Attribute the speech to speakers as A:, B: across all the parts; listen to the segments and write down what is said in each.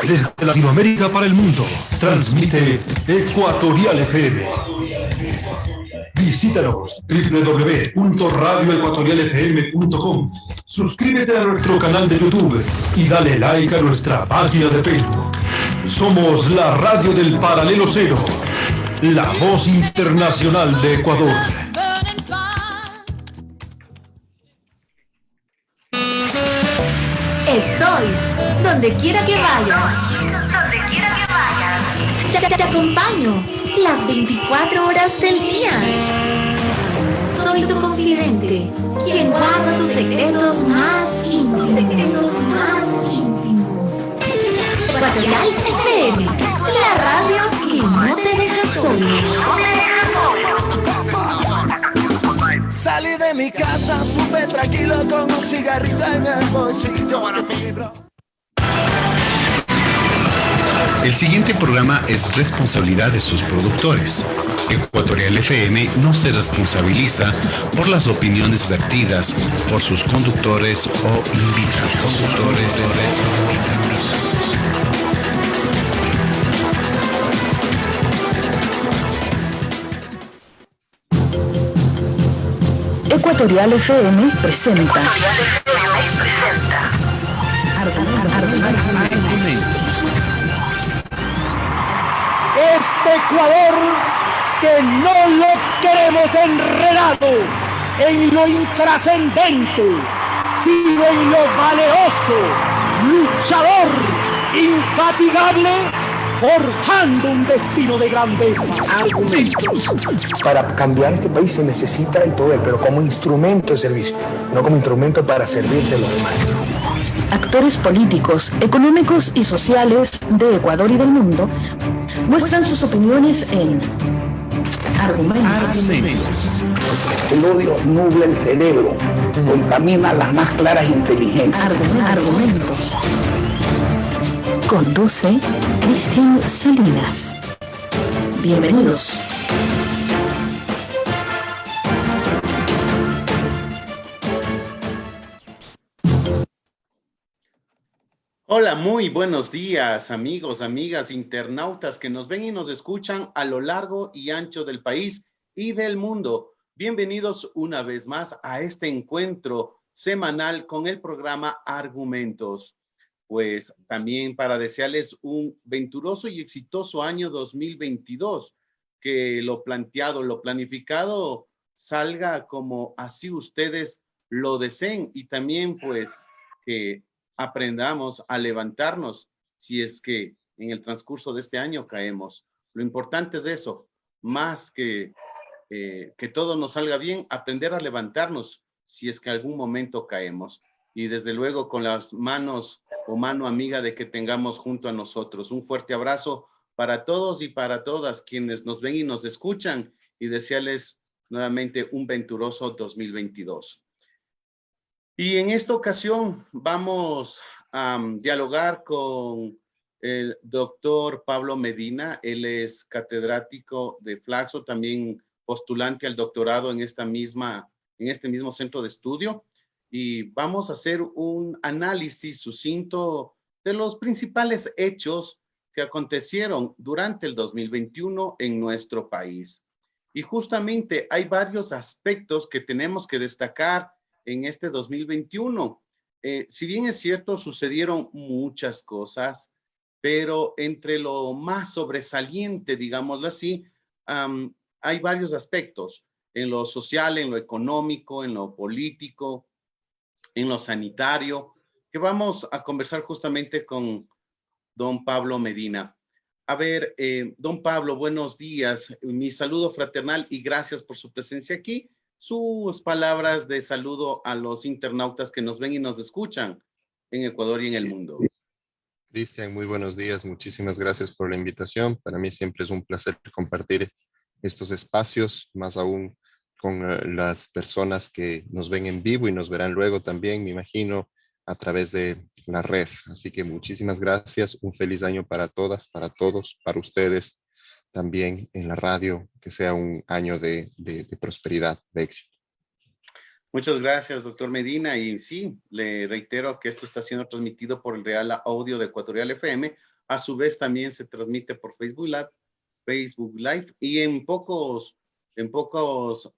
A: Desde Latinoamérica para el mundo, transmite Ecuatorial FM. Visítanos www.radioecuatorialfm.com. Suscríbete a nuestro canal de YouTube y dale like a nuestra página de Facebook. Somos la radio del Paralelo Cero, la voz internacional de Ecuador.
B: Estoy donde quiera que vayas. Te acompaño las 24 horas del día. Soy tu confidente, quien guarda tus secretos más íntimos. Ecuatorial FM, la radio que no te deja solo.
C: Salí de mi casa súper tranquilo con un cigarrito en el bolsillo.
D: El siguiente programa es responsabilidad de sus productores. Ecuatorial FM no se responsabiliza por las opiniones vertidas por sus conductores o invitados.
E: Ecuatorial FM presenta.
C: Este Ecuador que no lo queremos enredado en lo intrascendente, sino en lo valeroso, luchador, infatigable, forjando un destino de grandeza.
F: Argumentos. Para cambiar este país se necesita el poder, pero como instrumento de servicio, no como instrumento para servir de los demás.
E: Actores políticos, económicos y sociales de Ecuador y del mundo muestran sus opiniones en Argumentos.
G: El odio nubla el cerebro, contamina las más claras inteligencias.
E: Argumentos. Conduce Cristian Salinas. Bienvenidos.
H: Hola, muy buenos días, amigos, amigas, internautas que nos ven y nos escuchan a lo largo y ancho del país y del mundo. Bienvenidos una vez más a este encuentro semanal con el programa Argumentos. Pues también para desearles un venturoso y exitoso año 2022, que lo planteado, lo planificado salga como así ustedes lo deseen y también pues que aprendamos a levantarnos si es que en el transcurso de este año caemos. Lo importante es eso, más que todo nos salga bien, aprender a levantarnos si es que algún momento caemos. Y desde luego con las manos o mano amiga de que tengamos junto a nosotros. Un fuerte abrazo para todos y para todas quienes nos ven y nos escuchan y desearles nuevamente un venturoso 2022. Y en esta ocasión vamos a dialogar con el doctor Pablo Medina. Él es catedrático de Flaxo, también postulante al doctorado en este mismo centro de estudio. Y vamos a hacer un análisis sucinto de los principales hechos que acontecieron durante el 2021 en nuestro país. Y justamente hay varios aspectos que tenemos que destacar en este 2021. Si bien es cierto, sucedieron muchas cosas, pero entre lo más sobresaliente, digámoslo así, hay varios aspectos, en lo social, en lo económico, en lo político, en lo sanitario, que vamos a conversar justamente con don Pablo Medina. A ver, don Pablo, buenos días. Mi saludo fraternal y gracias por su presencia aquí. Sus palabras de saludo a los internautas que nos ven y nos escuchan en Ecuador y en el mundo.
I: Cristian, muy buenos días. Muchísimas gracias por la invitación. Para mí siempre es un placer compartir estos espacios, más aún con las personas que nos ven en vivo y nos verán luego también, me imagino, a través de la red. Así que muchísimas gracias. Un feliz año para todas, para todos, para ustedes también en la radio, que sea un año de prosperidad, de éxito.
H: Muchas gracias, doctor Medina. Y sí, le reitero que esto está siendo transmitido por el Real Audio de Ecuatorial FM. A su vez, también se transmite por Facebook Live. Y en pocos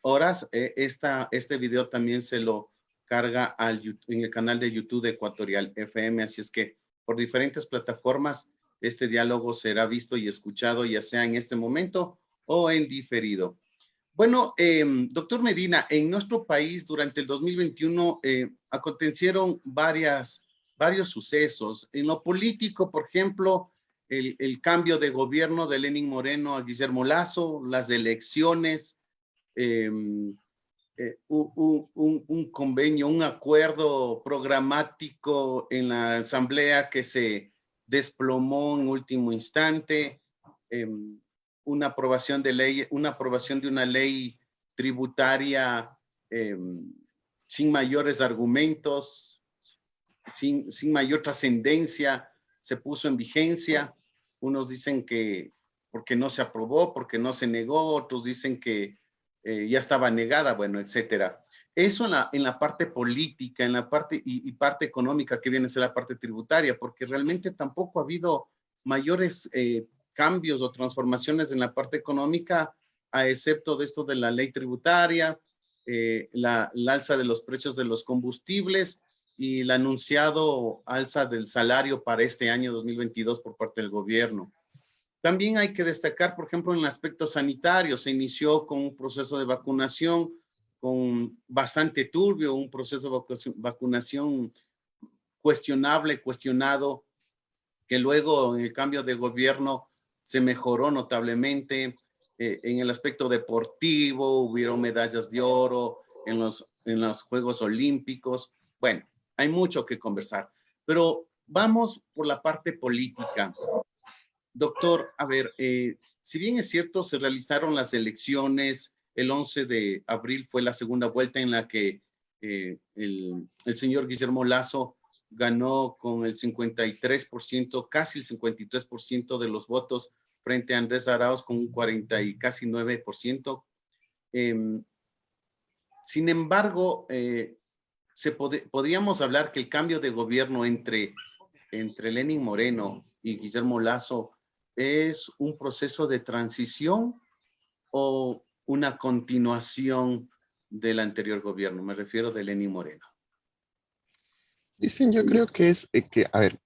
H: horas, este video también se lo carga en el canal de YouTube de Ecuatorial FM. Así es que por diferentes plataformas, este diálogo será visto y escuchado, ya sea en este momento o en diferido. Bueno, doctor Medina, en nuestro país durante el 2021 acontecieron varios sucesos. En lo político, por ejemplo, el cambio de gobierno de Lenín Moreno a Guillermo Lasso, las elecciones, un convenio, un acuerdo programático en la asamblea que se desplomó en último instante, una aprobación de una ley tributaria sin mayores argumentos, sin mayor trascendencia, se puso en vigencia. Unos dicen que porque no se aprobó, porque no se negó, otros dicen que ya estaba negada, bueno, etcétera. Eso en la parte política, en la parte y parte económica, que viene a ser la parte tributaria, porque realmente tampoco ha habido mayores cambios o transformaciones en la parte económica, a excepto de esto de la ley tributaria, la alza de los precios de los combustibles y el anunciado alza del salario para este año 2022 por parte del gobierno. También hay que destacar, por ejemplo, en el aspecto sanitario, se inició con un proceso de vacunación con bastante turbio, un proceso de vacunación cuestionado, que luego en el cambio de gobierno se mejoró notablemente. En el aspecto deportivo, hubieron medallas de oro en los Juegos Olímpicos. Bueno, hay mucho que conversar, pero vamos por la parte política. Doctor, a ver, si bien es cierto, se realizaron las elecciones, el 11 de abril fue la segunda vuelta en la que el señor Guillermo Lasso ganó con el 53%, casi el 53% de los votos, frente a Andrés Arauz con un 40 y casi 9%. Sin embargo, podríamos hablar que el cambio de gobierno entre Lenín Moreno y Guillermo Lasso es un proceso de transición o una continuación del anterior gobierno. Me refiero de Lenín Moreno.
I: Dicen, yo creo que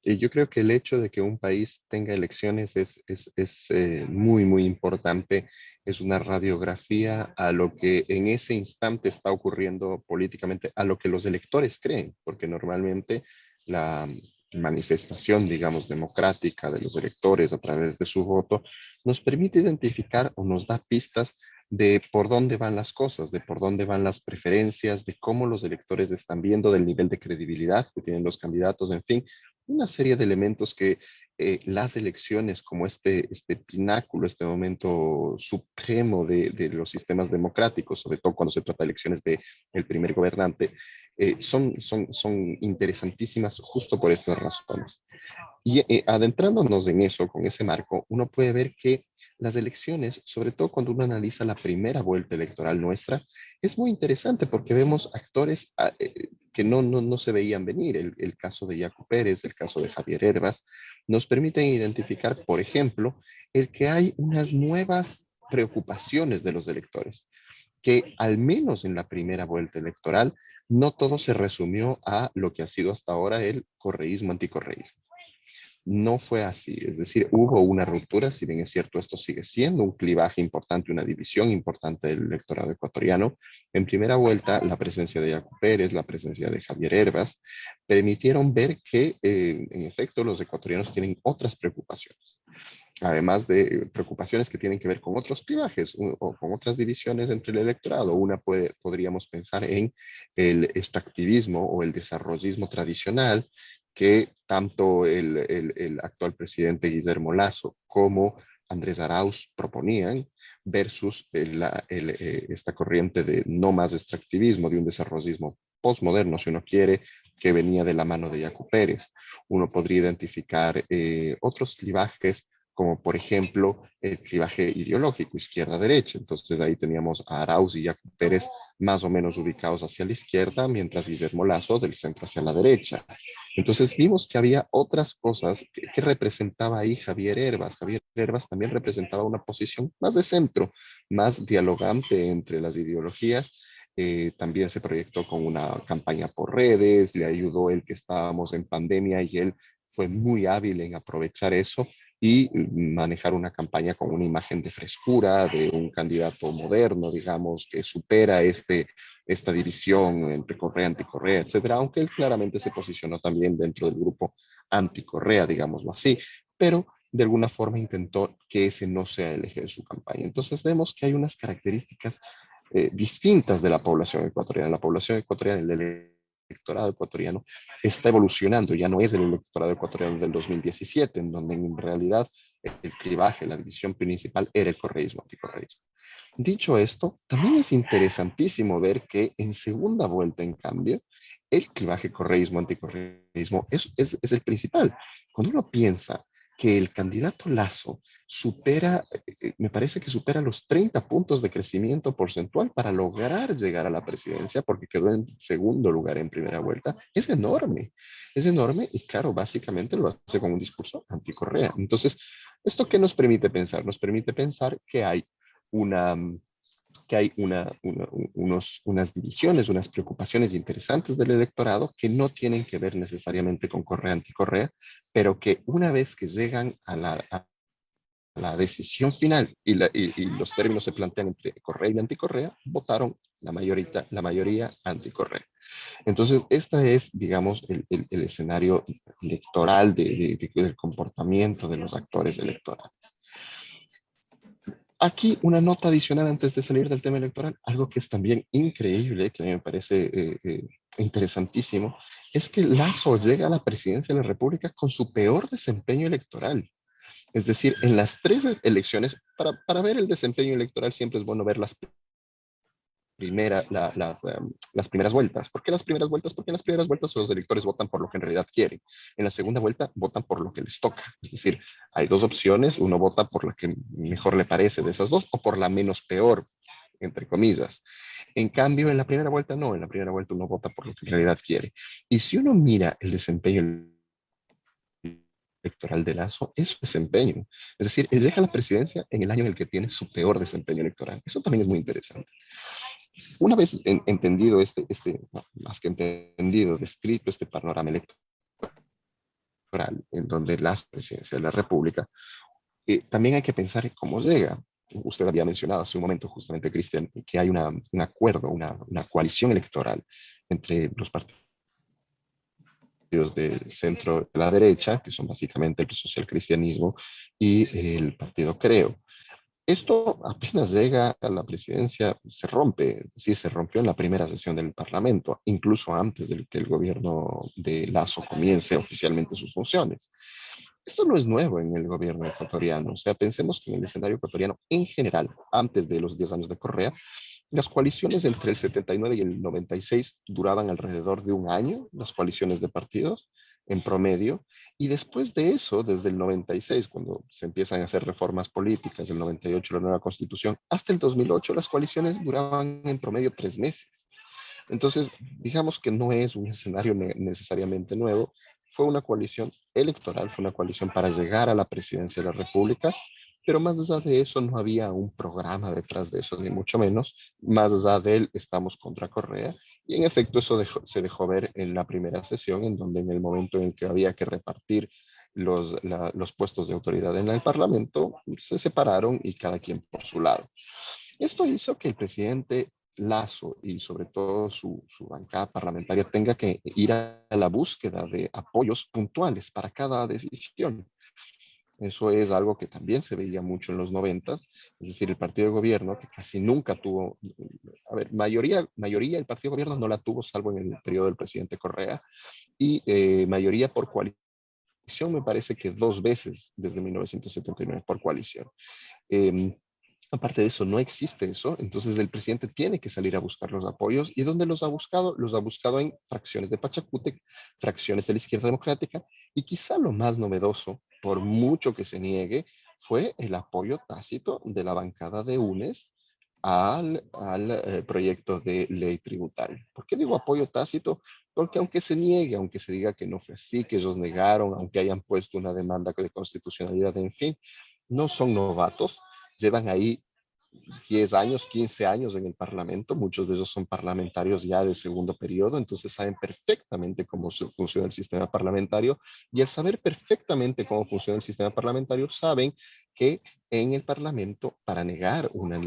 I: yo creo que el hecho de que un país tenga elecciones es muy, muy importante. Es una radiografía a lo que en ese instante está ocurriendo políticamente, a lo que los electores creen, porque normalmente la manifestación, digamos, democrática de los electores a través de su voto nos permite identificar o nos da pistas de por dónde van las cosas, de por dónde van las preferencias, de cómo los electores están viendo, del nivel de credibilidad que tienen los candidatos, en fin, una serie de elementos que las elecciones como este pináculo, este momento supremo de los sistemas democráticos, sobre todo cuando se trata de elecciones del primer gobernante, son interesantísimas justo por estas razones. Y adentrándonos en eso, con ese marco, uno puede ver que las elecciones, sobre todo cuando uno analiza la primera vuelta electoral nuestra, es muy interesante porque vemos actores que no se veían venir. El caso de Yacu Pérez, el caso de Javier Hervas, nos permiten identificar, por ejemplo, el que hay unas nuevas preocupaciones de los electores, que al menos en la primera vuelta electoral, no todo se resumió a lo que ha sido hasta ahora el correísmo, anticorreísmo. No fue así, es decir, hubo una ruptura, si bien es cierto, esto sigue siendo un clivaje importante, una división importante del electorado ecuatoriano. En primera vuelta, la presencia de Yacu Pérez, la presencia de Javier Hervas, permitieron ver que, en efecto, los ecuatorianos tienen otras preocupaciones, además de preocupaciones que tienen que ver con otros clivajes o con otras divisiones entre el electorado. Una podríamos pensar en el extractivismo o el desarrollismo tradicional, que tanto el actual presidente Guillermo Lasso como Andrés Arauz proponían, versus esta corriente de no más extractivismo, de un desarrollismo postmoderno, si uno quiere, que venía de la mano de Yacu Pérez. Uno podría identificar otros clivajes, como por ejemplo el clivaje ideológico, izquierda-derecha. Entonces ahí teníamos a Arauz y Jacob Pérez más o menos ubicados hacia la izquierda, mientras Guillermo Lasso del centro hacia la derecha. Entonces vimos que había otras cosas que representaba ahí Javier Hervas. Javier Hervas también representaba una posición más de centro, más dialogante entre las ideologías. También se proyectó con una campaña por redes, le ayudó el que estábamos en pandemia y él fue muy hábil en aprovechar eso y manejar una campaña con una imagen de frescura, de un candidato moderno, digamos, que supera esta división entre Correa, anticorrea, etcétera, aunque él claramente se posicionó también dentro del grupo anticorrea, digámoslo así, pero de alguna forma intentó que ese no sea el eje de su campaña. Entonces vemos que hay unas características distintas de la población ecuatoriana. La población ecuatoriana, el electorado ecuatoriano, está evolucionando, ya no es el electorado ecuatoriano del 2017, en donde en realidad el clivaje, la división principal era el correísmo, anticorreísmo. Dicho esto, también es interesantísimo ver que en segunda vuelta, en cambio, el clivaje correísmo-anticorreísmo es el principal. Cuando uno piensa que el candidato Lasso supera, me parece que supera los 30 puntos de crecimiento porcentual para lograr llegar a la presidencia, porque quedó en segundo lugar en primera vuelta, es enorme y claro, básicamente lo hace con un discurso anticorrea. Entonces, ¿esto qué nos permite pensar? Nos permite pensar que hay unas divisiones, unas preocupaciones interesantes del electorado que no tienen que ver necesariamente con Correa, anticorrea, pero que una vez que llegan a la decisión final y los términos se plantean entre Correa y anticorrea, votaron la mayoría anticorrea. Entonces, este es, digamos, el escenario electoral del comportamiento de los actores electorales. Aquí una nota adicional antes de salir del tema electoral, algo que es también increíble, que a mí me parece interesantísimo, es que Lasso llega a la presidencia de la República con su peor desempeño electoral. Es decir, en las 3 elecciones, para ver el desempeño electoral siempre es bueno ver las primeras vueltas. ¿Por qué las primeras vueltas? Porque en las primeras vueltas los electores votan por lo que en realidad quieren. En la segunda vuelta votan por lo que les toca. Es decir, hay 2 opciones, uno vota por la que mejor le parece de esas 2 o por la menos peor, entre comillas. En cambio, en la primera vuelta no, en la primera vuelta uno vota por lo que en realidad quiere. Y si uno mira el desempeño electoral de Lasso, es su desempeño. Es decir, él deja la presidencia en el año en el que tiene su peor desempeño electoral. Eso también es muy interesante. Una vez entendido más que entendido, descrito este panorama electoral en donde la presidencia de la República, también hay que pensar en cómo llega. Usted había mencionado hace un momento justamente, Cristian, que hay un acuerdo, una coalición electoral entre los partidos del centro de la derecha, que son básicamente el socialcristianismo y el partido Creo. Esto apenas llega a la presidencia, se rompe, sí, se rompió en la primera sesión del Parlamento, incluso antes de que el gobierno de Lasso comience oficialmente sus funciones. Esto no es nuevo en el gobierno ecuatoriano, o sea, pensemos que en el escenario ecuatoriano en general, antes de los 10 años de Correa, las coaliciones entre el 79 y el 96 duraban alrededor de un año, las coaliciones de partidos en promedio, y después de eso, desde el 96, cuando se empiezan a hacer reformas políticas, el 98 la nueva constitución, hasta el 2008 las coaliciones duraban en promedio 3 meses. Entonces, digamos que no es un escenario necesariamente nuevo, fue una coalición electoral, fue una coalición para llegar a la presidencia de la República, pero más allá de eso no había un programa detrás de eso, ni mucho menos. Más allá de él, estamos contra Correa, y en efecto eso se dejó ver en la primera sesión, en donde en el momento en que había que repartir los puestos de autoridad en el Parlamento, se separaron y cada quien por su lado. Esto hizo que el presidente Lasso y sobre todo su bancada parlamentaria tenga que ir a la búsqueda de apoyos puntuales para cada decisión. Eso es algo que también se veía mucho en los 90, es decir, el partido de gobierno que casi nunca tuvo, mayoría el partido de gobierno no la tuvo salvo en el periodo del presidente Correa, y mayoría por coalición me parece que 2 veces desde 1979 por coalición. Aparte de eso, no existe eso, entonces el presidente tiene que salir a buscar los apoyos. ¿Y dónde los ha buscado? Los ha buscado en fracciones de Pachacútec, fracciones de la izquierda democrática, y quizá lo más novedoso, por mucho que se niegue, fue el apoyo tácito de la bancada de UNES al proyecto de ley tributaria. ¿Por qué digo apoyo tácito? Porque aunque se niegue, aunque se diga que no fue así, que ellos negaron, aunque hayan puesto una demanda de constitucionalidad, en fin, no son novatos, llevan ahí 10 años, 15 años en el Parlamento, muchos de ellos son parlamentarios ya de segundo periodo, entonces saben perfectamente cómo funciona el sistema parlamentario, y al saber perfectamente cómo funciona el sistema parlamentario, saben que en el Parlamento, para negar una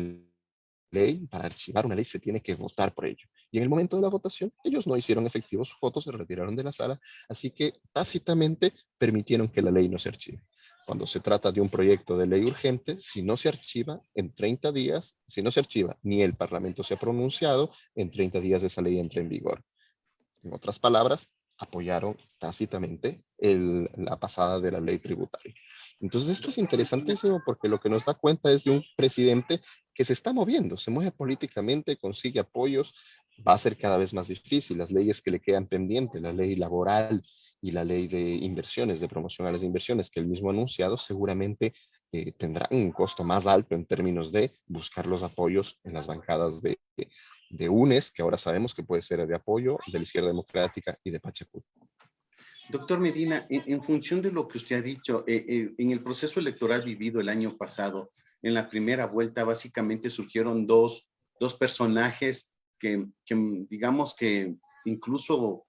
I: ley, para archivar una ley, se tiene que votar por ello. Y en el momento de la votación, ellos no hicieron efectivos sus votos, se retiraron de la sala, así que tácitamente permitieron que la ley no se archive. Cuando se trata de un proyecto de ley urgente, si no se archiva en 30 días, si no se archiva ni el Parlamento se ha pronunciado, en 30 días esa ley entra en vigor. En otras palabras, apoyaron tácitamente la pasada de la ley tributaria. Entonces esto es interesantísimo porque lo que nos da cuenta es de un presidente que se está moviendo, se mueve políticamente, consigue apoyos, va a ser cada vez más difícil. Las leyes que le quedan pendientes, la ley laboral y la ley de inversiones, de promoción a las inversiones que él mismo ha anunciado, seguramente tendrán un costo más alto en términos de buscar los apoyos en las bancadas de UNES, que ahora sabemos que puede ser de apoyo, de la Izquierda Democrática y de Pachacuti.
H: Doctor Medina, en función de lo que usted ha dicho, en el proceso electoral vivido el año pasado, en la primera vuelta básicamente surgieron dos personajes que digamos que incluso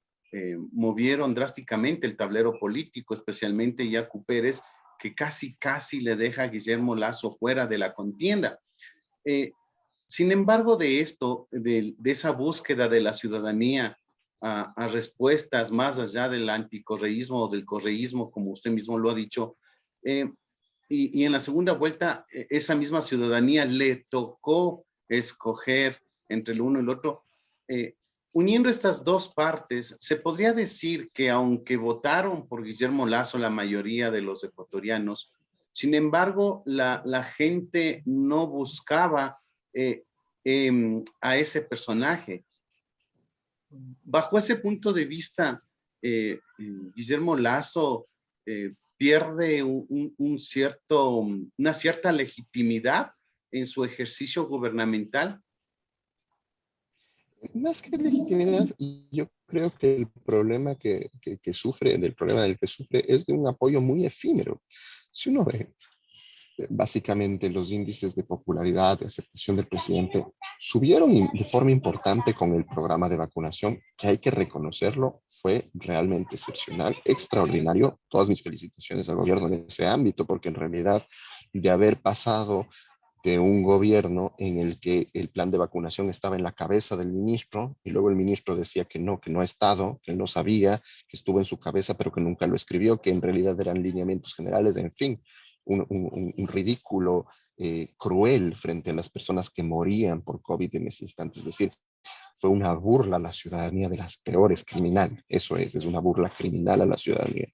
H: movieron drásticamente el tablero político, especialmente Yacu Pérez, que casi le deja a Guillermo Lasso fuera de la contienda. Sin embargo, de esto, de esa búsqueda de la ciudadanía a respuestas más allá del anticorreísmo o del correísmo, como usted mismo lo ha dicho, y en la segunda vuelta, esa misma ciudadanía le tocó escoger entre el uno y el otro. Uniendo estas dos partes, se podría decir que aunque votaron por Guillermo Lasso la mayoría de los ecuatorianos, sin embargo, la gente no buscaba a ese personaje. Bajo ese punto de vista, Guillermo Lasso pierde una cierta legitimidad en su ejercicio gubernamental.
I: Más que legitimidad, yo creo que el problema del problema del que sufre es de un apoyo muy efímero. Si uno ve, básicamente los índices de popularidad, de aceptación del presidente, subieron de forma importante con el programa de vacunación, que hay que reconocerlo, fue realmente excepcional, extraordinario. Todas mis felicitaciones al gobierno en ese ámbito, porque en realidad de haber pasado de un gobierno en el que el plan de vacunación estaba en la cabeza del ministro y luego el ministro decía que no ha estado, que él no sabía, que estuvo en su cabeza pero que nunca lo escribió, que en realidad eran lineamientos generales, en fin, un ridículo cruel frente a las personas que morían por COVID en ese instante. Es decir, fue una burla a la ciudadanía de las peores, criminal. Eso es una burla criminal a la ciudadanía.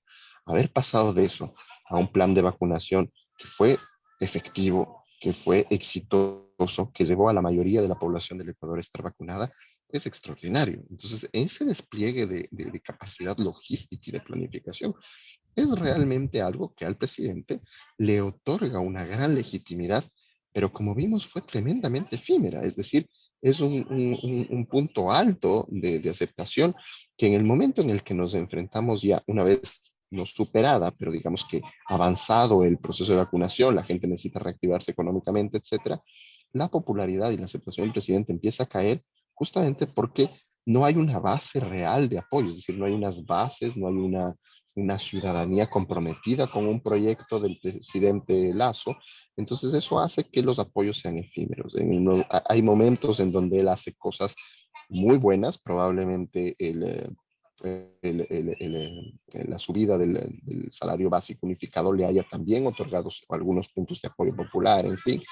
I: Haber pasado de eso a un plan de vacunación que fue efectivo, que fue exitoso, que llevó a la mayoría de la población del Ecuador a estar vacunada, es extraordinario. Entonces, ese despliegue de capacidad logística y de planificación es realmente algo que al presidente le otorga una gran legitimidad, pero como vimos fue tremendamente efímera, es decir, es un punto alto de aceptación que en el momento en el que nos enfrentamos ya una vez no superada, pero digamos que avanzado el proceso de vacunación, la gente necesita reactivarse económicamente, etcétera, la popularidad y la aceptación del presidente empieza a caer justamente porque no hay una base real de apoyo, es decir, no hay unas bases, no hay una ciudadanía comprometida con un proyecto del presidente Lasso. Entonces eso hace que los apoyos sean efímeros. Hay momentos en donde él hace cosas muy buenas, probablemente la subida del salario básico unificado le haya también otorgado algunos puntos de apoyo popular, en fin,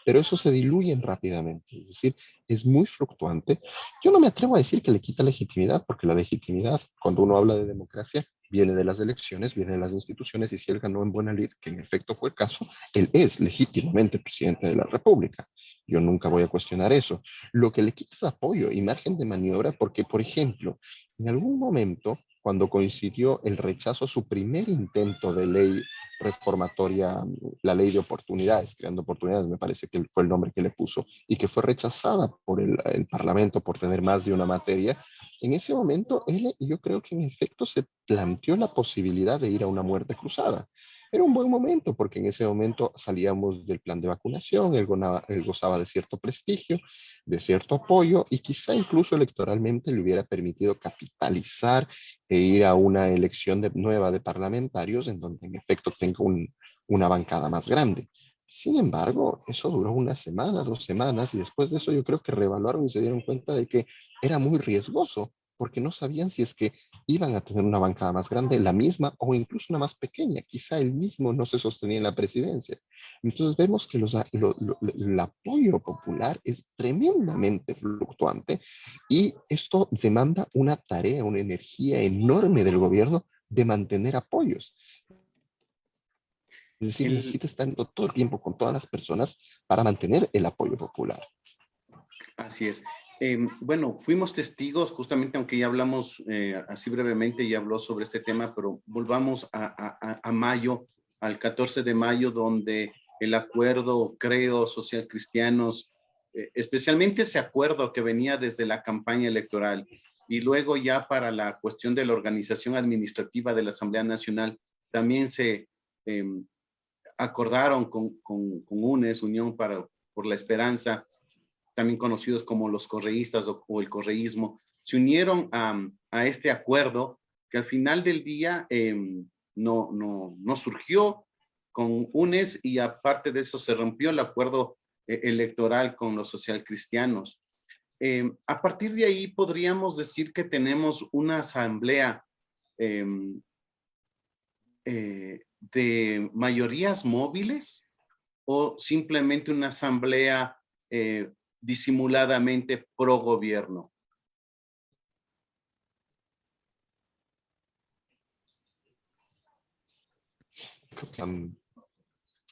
I: pero eso se diluye rápidamente, es decir, es muy fluctuante. Yo no me atrevo a decir que le quita legitimidad, porque la legitimidad, cuando uno habla de democracia, viene de las elecciones, viene de las instituciones, y si él ganó en buena lid, que en efecto fue el caso, él es legítimamente presidente de la República. Yo nunca voy a cuestionar eso. Lo que le quita es apoyo y margen de maniobra, porque, por ejemplo, en algún momento, cuando coincidió el rechazo a su primer intento de ley reformatoria, la ley de oportunidades, creando oportunidades, me parece que fue el nombre que le puso, y que fue rechazada por el Parlamento por tener más de una materia. En ese momento, yo creo que en efecto se planteó la posibilidad de ir a una muerte cruzada. Era un buen momento porque en ese momento salíamos del plan de vacunación, él gozaba de cierto prestigio, de cierto apoyo y quizá incluso electoralmente le hubiera permitido capitalizar e ir a una elección nueva de parlamentarios en donde en efecto tenga una bancada más grande. Sin embargo, eso duró unas semanas, 2 semanas, y después de eso yo creo que reevaluaron y se dieron cuenta de que era muy riesgoso, porque no sabían si es que iban a tener una bancada más grande, la misma o incluso una más pequeña. Quizá el mismo no se sostenía en la presidencia. Entonces vemos que el apoyo popular es tremendamente fluctuante y esto demanda una tarea, una energía enorme del gobierno de mantener apoyos. Es decir, necesita estar todo el tiempo con todas las personas para mantener el apoyo popular.
H: Así es. Bueno, fuimos testigos, justamente, aunque ya hablamos así brevemente, ya habló sobre este tema, pero volvamos a mayo, al 14 de mayo, donde el acuerdo, creo, social cristianos, especialmente ese acuerdo que venía desde la campaña electoral y luego ya para la cuestión de la organización administrativa de la Asamblea Nacional, también se acordaron con UNES, Unión por la Esperanza, también conocidos como los correístas o el correísmo, se unieron a este acuerdo que al final del día no surgió con UNES y aparte de eso se rompió el acuerdo electoral con los socialcristianos. A partir de ahí podríamos decir que tenemos una asamblea de mayorías móviles o simplemente una asamblea disimuladamente pro gobierno.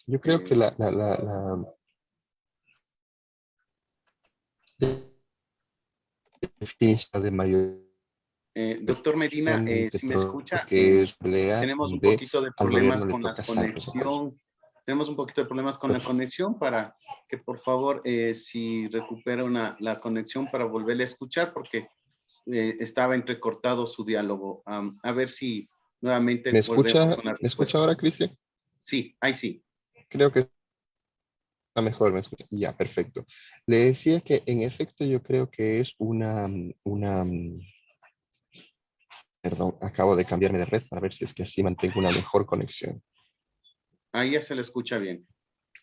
I: Yo creo que la definición de mayoría.
H: Doctor Medina, si me escucha, tenemos un poquito de problemas con la conexión. Tenemos un poquito de problemas con la conexión para que por favor si recupera la conexión para volverle a escuchar porque estaba entrecortado su diálogo. A ver si nuevamente
I: ¿Me escucha ahora, Cristian?
H: Sí, ahí sí.
I: Creo que está mejor, me escucha. Ya, perfecto. Le decía que en efecto yo creo que es perdón, acabo de cambiarme de red para ver si es que así mantengo una mejor conexión.
H: Ahí ya se le escucha bien.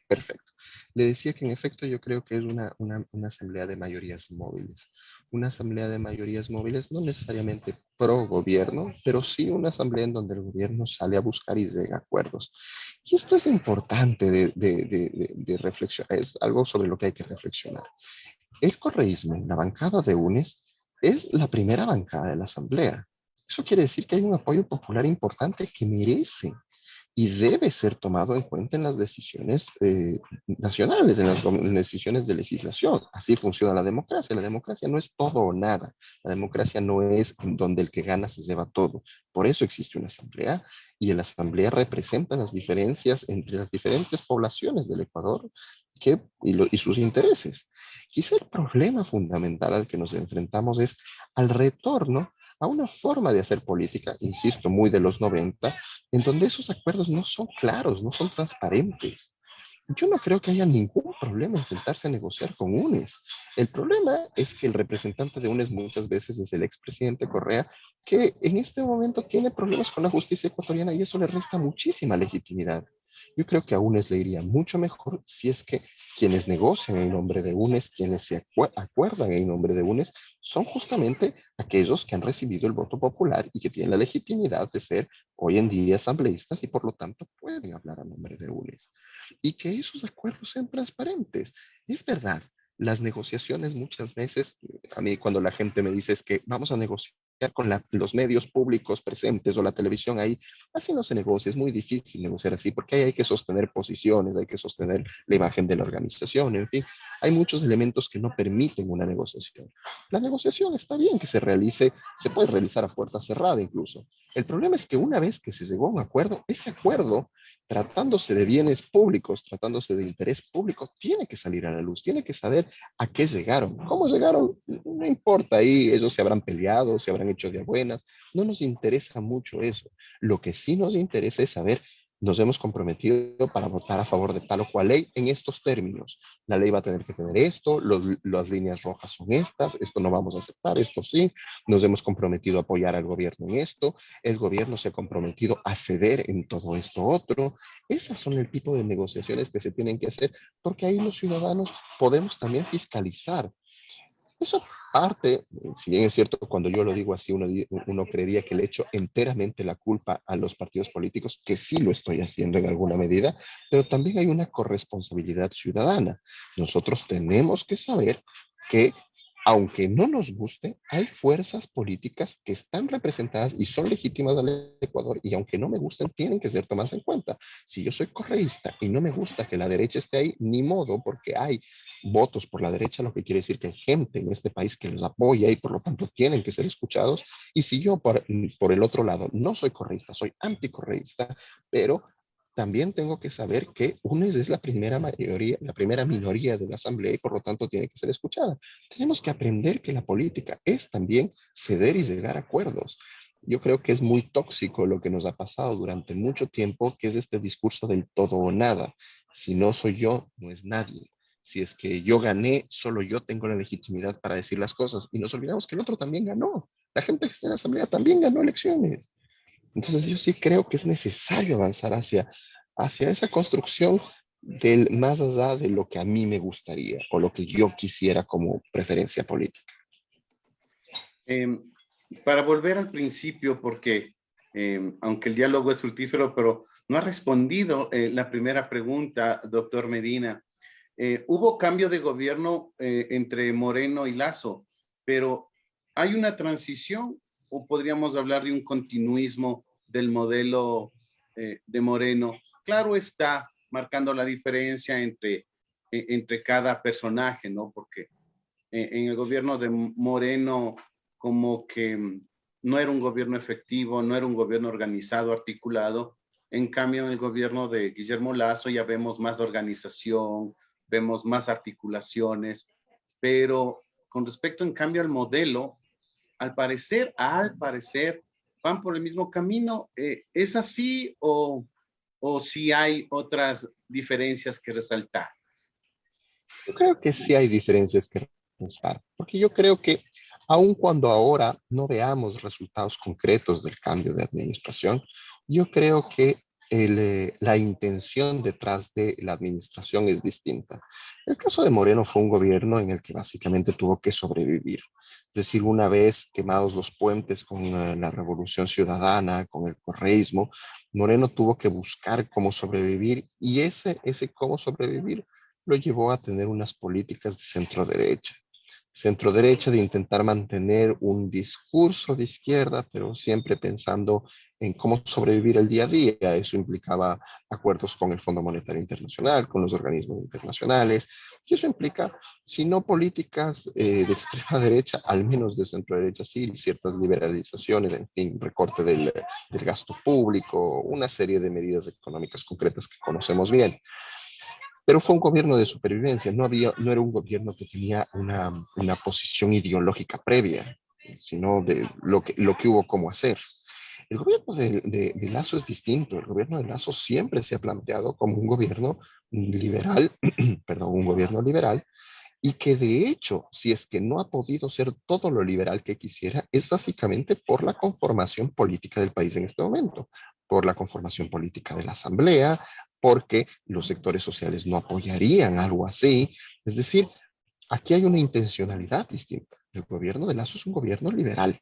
I: Perfecto. Le decía que en efecto yo creo que es una asamblea de mayorías móviles. Una asamblea de mayorías móviles, no necesariamente pro gobierno, pero sí una asamblea en donde el gobierno sale a buscar y llega a acuerdos. Y esto es importante de reflexionar, es algo sobre lo que hay que reflexionar. El correísmo, la bancada de UNES, es la primera bancada de la asamblea. Eso quiere decir que hay un apoyo popular importante que merece y debe ser tomado en cuenta en las decisiones nacionales, en las decisiones de legislación. Así funciona la democracia. La democracia no es todo o nada. La democracia no es donde el que gana se lleva todo. Por eso existe una asamblea y la asamblea representa las diferencias entre las diferentes poblaciones del Ecuador y sus intereses. Quizá el problema fundamental al que nos enfrentamos es al retorno a una forma de hacer política, insisto, muy de los 90, en donde esos acuerdos no son claros, no son transparentes. Yo no creo que haya ningún problema en sentarse a negociar con UNES. El problema es que el representante de UNES muchas veces es el expresidente Correa, que en este momento tiene problemas con la justicia ecuatoriana y eso le resta muchísima legitimidad. Yo creo que a UNES le iría mucho mejor si es que quienes negocian en nombre de UNES, quienes se acuerdan en nombre de UNES, son justamente aquellos que han recibido el voto popular y que tienen la legitimidad de ser hoy en día asambleístas y por lo tanto pueden hablar a nombre de UNES. Y que esos acuerdos sean transparentes. Es verdad, las negociaciones muchas veces, a mí cuando la gente me dice es que vamos a negociar con los medios públicos presentes o la televisión ahí, así no se negocia, es muy difícil negociar así, porque ahí hay que sostener posiciones, hay que sostener la imagen de la organización, en fin, hay muchos elementos que no permiten una negociación. La negociación está bien que se realice, se puede realizar a puerta cerrada incluso. El problema es que una vez que se llegó a un acuerdo, ese acuerdo tratándose de bienes públicos, tratándose de interés público, tiene que salir a la luz, tiene que saber a qué llegaron. ¿Cómo llegaron? No importa, ahí ellos se habrán peleado, se habrán hecho de buenas, no nos interesa mucho eso. Lo que sí nos interesa es saber, nos hemos comprometido para votar a favor de tal o cual ley en estos términos. La ley va a tener que tener esto, las líneas rojas son estas, esto no vamos a aceptar, esto sí. Nos hemos comprometido a apoyar al gobierno en esto, el gobierno se ha comprometido a ceder en todo esto otro. Esas son el tipo de negociaciones que se tienen que hacer, porque ahí los ciudadanos podemos también fiscalizar. Eso parte, si bien es cierto, cuando yo lo digo así, uno creería que le echo enteramente la culpa a los partidos políticos, que sí lo estoy haciendo en alguna medida, pero también hay una corresponsabilidad ciudadana. Nosotros tenemos que saber que, aunque no nos guste, hay fuerzas políticas que están representadas y son legítimas al Ecuador, y aunque no me gusten, tienen que ser tomadas en cuenta. Si yo soy correísta y no me gusta que la derecha esté ahí, ni modo, porque hay votos por la derecha, lo que quiere decir que hay gente en este país que la apoya y por lo tanto tienen que ser escuchados. Y si yo por el otro lado no soy correísta, soy anticorreísta, pero también tengo que saber que UNES es la primera mayoría, la primera minoría de la Asamblea y por lo tanto tiene que ser escuchada. Tenemos que aprender que la política es también ceder y llegar a acuerdos. Yo creo que es muy tóxico lo que nos ha pasado durante mucho tiempo, que es este discurso del todo o nada. Si no soy yo, no es nadie. Si es que yo gané, solo yo tengo la legitimidad para decir las cosas. Y nos olvidamos que el otro también ganó. La gente que está en la Asamblea también ganó elecciones. Entonces yo sí creo que es necesario avanzar hacia esa construcción del más allá de lo que a mí me gustaría o lo que yo quisiera como preferencia política.
H: Para volver al principio, porque aunque el diálogo es fructífero, pero no ha respondido la primera pregunta, doctor Medina. Hubo cambio de gobierno entre Moreno y Lasso, pero ¿hay una transición o podríamos hablar de un continuismo del modelo de Moreno? Claro está, marcando la diferencia entre cada personaje, ¿no? Porque en el gobierno de Moreno como que no era un gobierno efectivo, no era un gobierno organizado, articulado. En cambio, en el gobierno de Guillermo Lasso ya vemos más organización, vemos más articulaciones, pero con respecto, en cambio, al modelo, al parecer, van por el mismo camino. ¿Es así o si hay otras diferencias que resaltar?
I: Yo creo que sí hay diferencias que resaltar, porque yo creo que aun cuando ahora no veamos resultados concretos del cambio de administración, yo creo que la intención detrás de la administración es distinta. El caso de Moreno fue un gobierno en el que básicamente tuvo que sobrevivir. Es decir, una vez quemados los puentes con la Revolución Ciudadana, con el correísmo, Moreno tuvo que buscar cómo sobrevivir y ese cómo sobrevivir lo llevó a tener unas políticas de centro derecha de intentar mantener un discurso de izquierda, pero siempre pensando en cómo sobrevivir el día a día. Eso implicaba acuerdos con el Fondo Monetario Internacional, con los organismos internacionales, y eso implica, si no políticas de extrema derecha, al menos de centro derecha, sí, ciertas liberalizaciones, en fin, recorte del gasto público, una serie de medidas económicas concretas que conocemos bien. Pero fue un gobierno de supervivencia, no era un gobierno que tenía una posición ideológica previa, sino de lo que hubo como hacer. El gobierno de Lasso es distinto. El gobierno de Lasso siempre se ha planteado como un gobierno liberal, un gobierno liberal, y que de hecho, si es que no ha podido ser todo lo liberal que quisiera, es básicamente por la conformación política del país en este momento, por la conformación política de la Asamblea, porque los sectores sociales no apoyarían algo así. Es decir, aquí hay una intencionalidad distinta. El gobierno de Lasso es un gobierno liberal.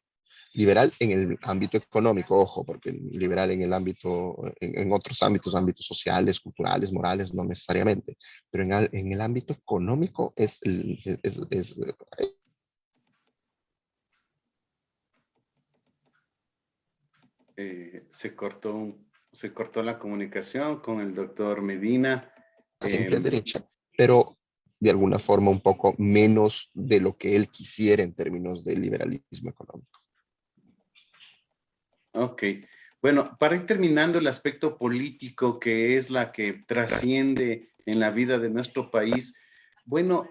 I: Liberal en el ámbito económico, ojo, porque liberal en el ámbito, en otros ámbitos sociales, culturales, morales, no necesariamente, pero en el ámbito económico
H: se cortó la comunicación con el doctor Medina.
I: Siempre derecha, pero de alguna forma un poco menos de lo que él quisiera en términos de liberalismo económico.
H: Ok, Bueno, para ir terminando el aspecto político, que es la que trasciende en la vida de nuestro país, bueno,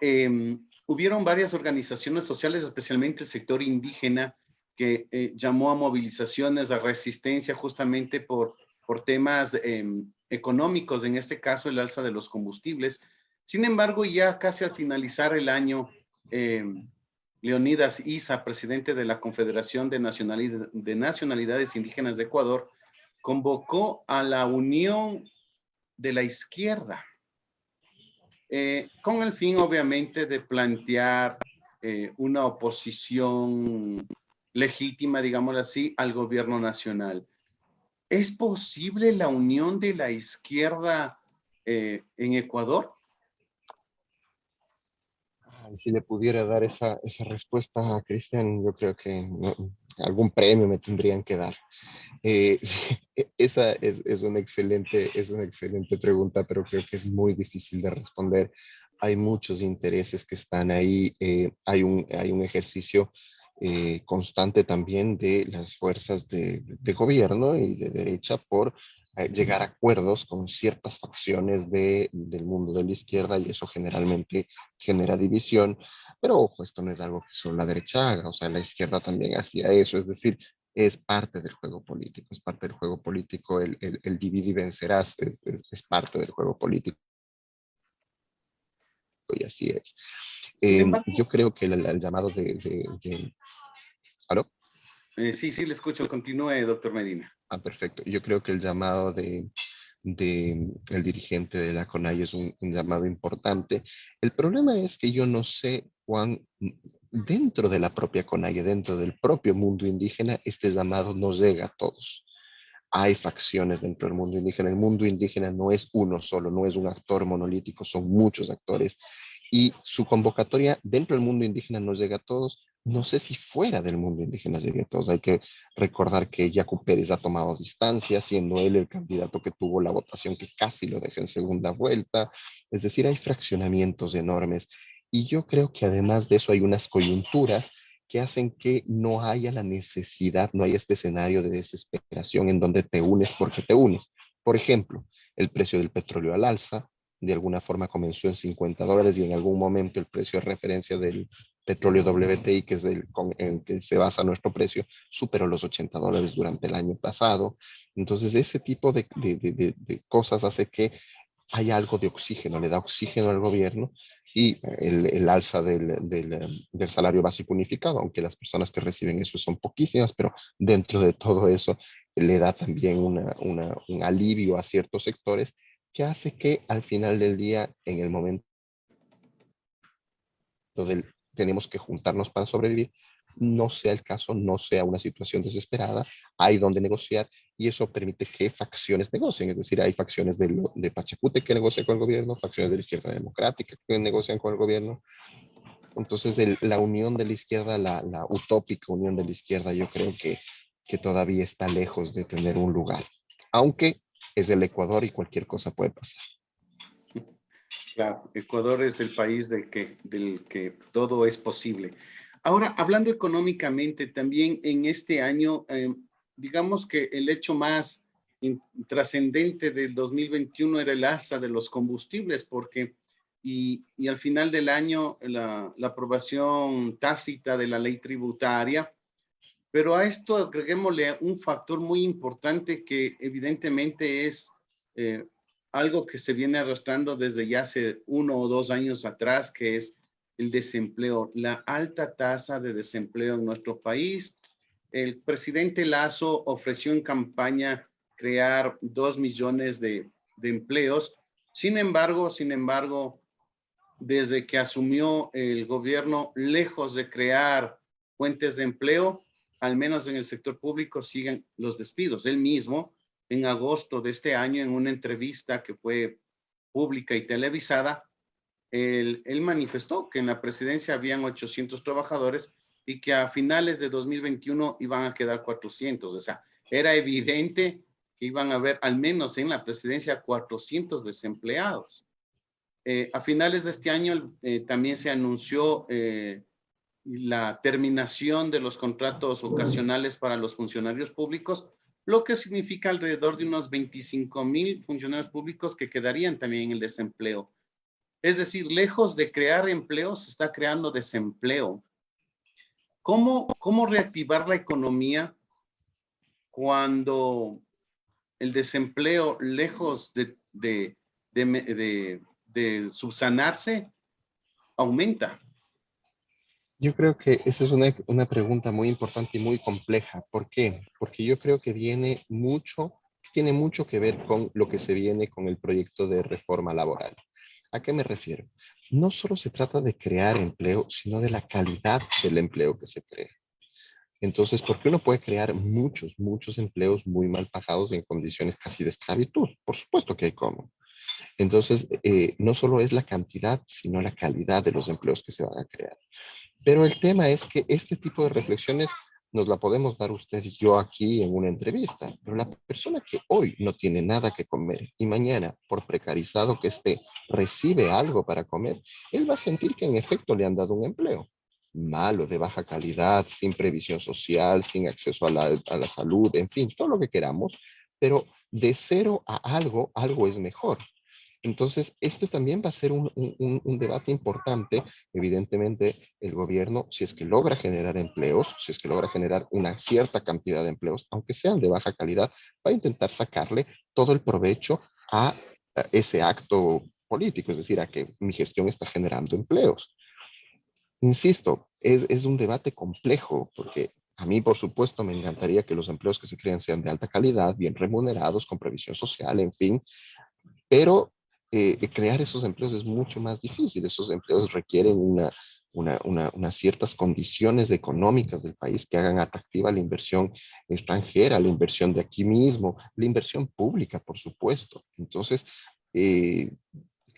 H: hubieron varias organizaciones sociales, especialmente el sector indígena, que llamó a movilizaciones, a resistencia justamente por temas económicos, en este caso el alza de los combustibles. Sin embargo, ya casi al finalizar el año, Leonidas Issa, presidente de la Confederación de Nacionalidades Indígenas de Ecuador, convocó a la unión de la izquierda, con el fin, obviamente, de plantear una oposición legítima, digámoslo así, al gobierno nacional. ¿Es posible la unión de la izquierda en Ecuador?
I: Si le pudiera dar esa respuesta a Cristian, yo creo que algún premio me tendrían que dar. Esa es una excelente pregunta, pero creo que es muy difícil de responder. Hay muchos intereses que están ahí. Hay un ejercicio constante también de las fuerzas de gobierno y de derecha por llegar a acuerdos con ciertas facciones del mundo de la izquierda, y eso generalmente genera división. Pero ojo, esto no es algo que solo la derecha haga, o sea, la izquierda también hacía eso, es decir, es parte del juego político, es parte del juego político, el divide y vencerás es parte del juego político, y así es. Yo creo que el llamado ¿Aló?
H: Sí, le escucho. Continúe, doctor Medina.
I: Perfecto. Yo creo que el llamado el dirigente de la CONAIE es un llamado importante. El problema es que yo no sé cuán dentro de la propia CONAIE, dentro del propio mundo indígena, este llamado no llega a todos. Hay facciones dentro del mundo indígena. El mundo indígena no es uno solo, no es un actor monolítico, son muchos actores. Y su convocatoria dentro del mundo indígena no llega a todos. No sé si fuera del mundo indígena llegue a todos. Hay que recordar que Yacu Pérez ha tomado distancia, siendo él el candidato que tuvo la votación que casi lo deja en segunda vuelta. Es decir, hay fraccionamientos enormes. Y yo creo que además de eso hay unas coyunturas que hacen que no haya la necesidad, no haya este escenario de desesperación en donde te unes porque te unes. Por ejemplo, el precio del petróleo al alza, de alguna forma comenzó en $50 y en algún momento el precio de referencia del petróleo WTI, que es en que se basa nuestro precio, superó los $80 durante el año pasado. Entonces, ese tipo de cosas hace que haya algo de oxígeno, le da oxígeno al gobierno, y el alza del salario básico unificado, aunque las personas que reciben eso son poquísimas, pero dentro de todo eso le da también un alivio a ciertos sectores que hace que al final del día, en el momento del tenemos que juntarnos para sobrevivir, no sea el caso, no sea una situación desesperada, hay donde negociar, y eso permite que facciones negocien. Es decir, hay facciones de Pachacute que negocian con el gobierno, facciones de la izquierda democrática que negocian con el gobierno. Entonces, la unión de la izquierda, la utópica unión de la izquierda, yo creo que todavía está lejos de tener un lugar, aunque es el Ecuador y cualquier cosa puede pasar.
H: Claro, Ecuador es el país del que todo es posible. Ahora, hablando económicamente, también en este año, digamos que el hecho más trascendente del 2021 era el alza de los combustibles, porque y al final del año la aprobación tácita de la ley tributaria, pero a esto agreguémosle un factor muy importante que evidentemente es algo que se viene arrastrando desde ya hace 1 o 2 años atrás, que es el desempleo, la alta tasa de desempleo en nuestro país. El presidente Lasso ofreció en campaña crear 2 millones de empleos. Sin embargo, desde que asumió el gobierno, lejos de crear fuentes de empleo, al menos en el sector público, siguen los despidos. Él mismo, en agosto de este año, en una entrevista que fue pública y televisada, él manifestó que en la presidencia habían 800 trabajadores y que a finales de 2021 iban a quedar 400. O sea, era evidente que iban a haber al menos en la presidencia 400 desempleados. A finales de este año también se anunció la terminación de los contratos ocasionales para los funcionarios públicos, lo que significa alrededor de unos 25,000 funcionarios públicos que quedarían también en el desempleo. Es decir, lejos de crear empleo, se está creando desempleo. ¿Cómo reactivar la economía cuando el desempleo, lejos de subsanarse, aumenta?
I: Yo creo que esa es una pregunta muy importante y muy compleja. ¿Por qué? Porque yo creo que tiene mucho que ver con lo que se viene con el proyecto de reforma laboral. ¿A qué me refiero? No solo se trata de crear empleo, sino de la calidad del empleo que se crea. Entonces, porque uno puede crear muchos empleos muy mal pagados en condiciones casi de esclavitud. Por supuesto que hay cómo. Entonces, no solo es la cantidad, sino la calidad de los empleos que se van a crear. Pero el tema es que este tipo de reflexiones nos la podemos dar usted y yo aquí en una entrevista, pero la persona que hoy no tiene nada que comer y mañana, por precarizado que esté, recibe algo para comer, él va a sentir que en efecto le han dado un empleo malo, de baja calidad, sin previsión social, sin acceso a la salud, en fin, todo lo que queramos, pero de cero a algo, algo es mejor. Entonces, este también va a ser un debate importante. Evidentemente, el gobierno, si es que logra generar empleos, si es que logra generar una cierta cantidad de empleos, aunque sean de baja calidad, va a intentar sacarle todo el provecho a ese acto político, es decir, a que mi gestión está generando empleos. Insisto, es un debate complejo porque a mí, por supuesto, me encantaría que los empleos que se crean sean de alta calidad, bien remunerados, con previsión social, en fin, pero crear esos empleos es mucho más difícil. Esos empleos requieren unas ciertas condiciones económicas del país que hagan atractiva la inversión extranjera, la inversión de aquí mismo, la inversión pública, por supuesto. Entonces,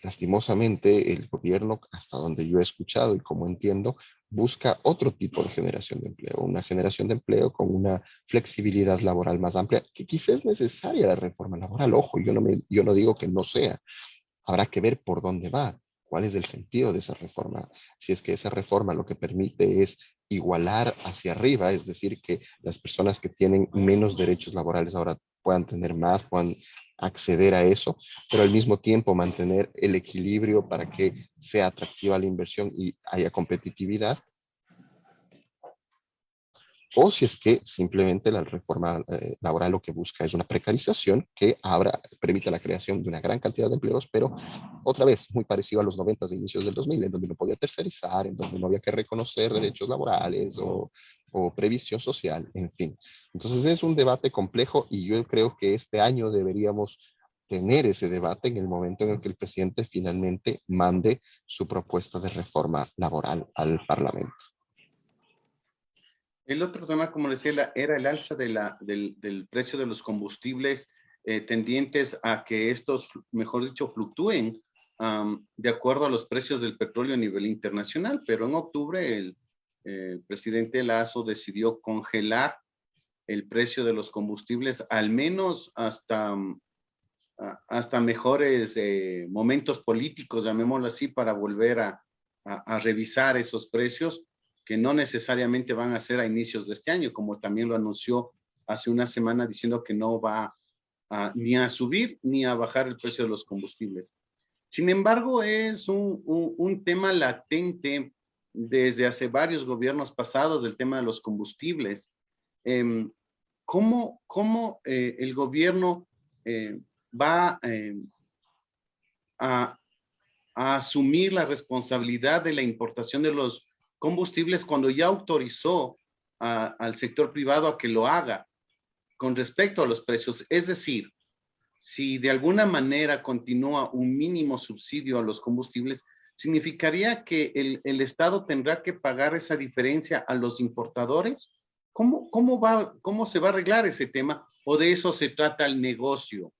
I: lastimosamente, el gobierno, hasta donde yo he escuchado y como entiendo, busca otro tipo de generación de empleo, una generación de empleo con una flexibilidad laboral más amplia, que quizás es necesaria la reforma laboral. Ojo, yo no digo que no sea. Habrá que ver por dónde va, cuál es el sentido de esa reforma. Si es que esa reforma lo que permite es igualar hacia arriba, es decir, que las personas que tienen menos derechos laborales ahora puedan tener más, puedan acceder a eso, pero al mismo tiempo mantener el equilibrio para que sea atractiva la inversión y haya competitividad. O si es que simplemente la reforma laboral lo que busca es una precarización que permite la creación de una gran cantidad de empleos, pero otra vez muy parecido a los 90 de inicios del 2000, en donde no podía tercerizar, en donde no había que reconocer derechos laborales o previsión social, en fin. Entonces es un debate complejo y yo creo que este año deberíamos tener ese debate en el momento en el que el presidente finalmente mande su propuesta de reforma laboral al Parlamento.
H: El otro tema, como decía, era el alza del precio de los combustibles tendientes a que estos, mejor dicho, fluctúen de acuerdo a los precios del petróleo a nivel internacional. Pero en octubre el presidente Lasso decidió congelar el precio de los combustibles, al menos hasta mejores momentos políticos, llamémoslo así, para volver a revisar esos precios, que no necesariamente van a ser a inicios de este año, como también lo anunció hace una semana diciendo que no va ni a subir ni a bajar el precio de los combustibles. Sin embargo, es un tema latente desde hace varios gobiernos pasados del tema de los combustibles. ¿Cómo el gobierno va a asumir la responsabilidad de la importación de los combustibles cuando ya autorizó al sector privado a que lo haga con respecto a los precios? Es decir, si de alguna manera continúa un mínimo subsidio a los combustibles, ¿significaría que el Estado tendrá que pagar esa diferencia a los importadores? ¿Cómo se va a arreglar ese tema? ¿O de eso se trata el negocio?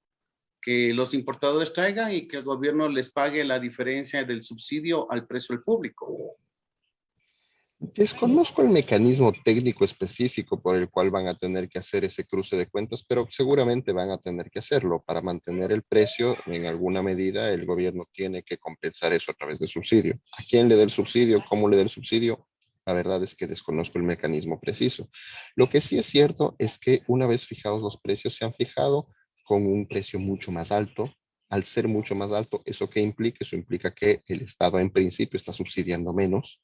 H: Que los importadores traigan y que el gobierno les pague la diferencia del subsidio al precio del público.
I: Desconozco el mecanismo técnico específico por el cual van a tener que hacer ese cruce de cuentas, pero seguramente van a tener que hacerlo. Para mantener el precio, en alguna medida, el gobierno tiene que compensar eso a través de subsidio. ¿A quién le dé el subsidio? ¿Cómo le dé el subsidio? La verdad es que desconozco el mecanismo preciso. Lo que sí es cierto es que una vez fijados los precios, se han fijado con un precio mucho más alto. Al ser mucho más alto, ¿eso qué implica? Eso implica que el Estado en principio está subsidiando menos.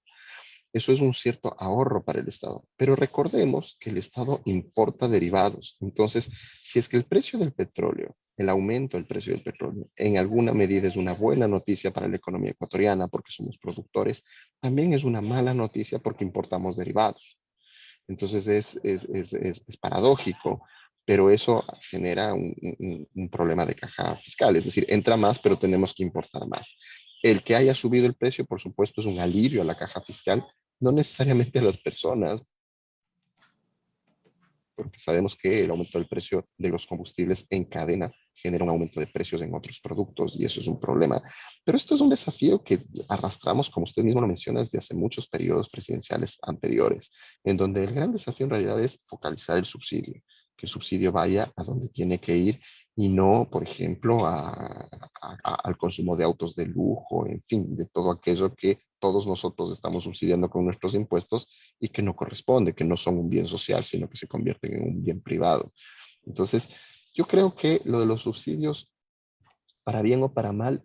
I: Eso es un cierto ahorro para el Estado. Pero recordemos que el Estado importa derivados. Entonces, si es que el precio del petróleo, el aumento del precio del petróleo, en alguna medida es una buena noticia para la economía ecuatoriana porque somos productores, también es una mala noticia porque importamos derivados. Entonces es paradójico, pero eso genera un problema de caja fiscal. Es decir, entra más, pero tenemos que importar más. El que haya subido el precio, por supuesto, es un alivio a la caja fiscal, no necesariamente a las personas, porque sabemos que el aumento del precio de los combustibles en cadena genera un aumento de precios en otros productos y eso es un problema. Pero esto es un desafío que arrastramos, como usted mismo lo menciona, desde hace muchos periodos presidenciales anteriores, en donde el gran desafío en realidad es focalizar el subsidio, que el subsidio vaya a donde tiene que ir y no, por ejemplo, al consumo de autos de lujo, en fin, de todo aquello que todos nosotros estamos subsidiando con nuestros impuestos y que no corresponde, que no son un bien social, sino que se convierten en un bien privado. Entonces, yo creo que lo de los subsidios, para bien o para mal,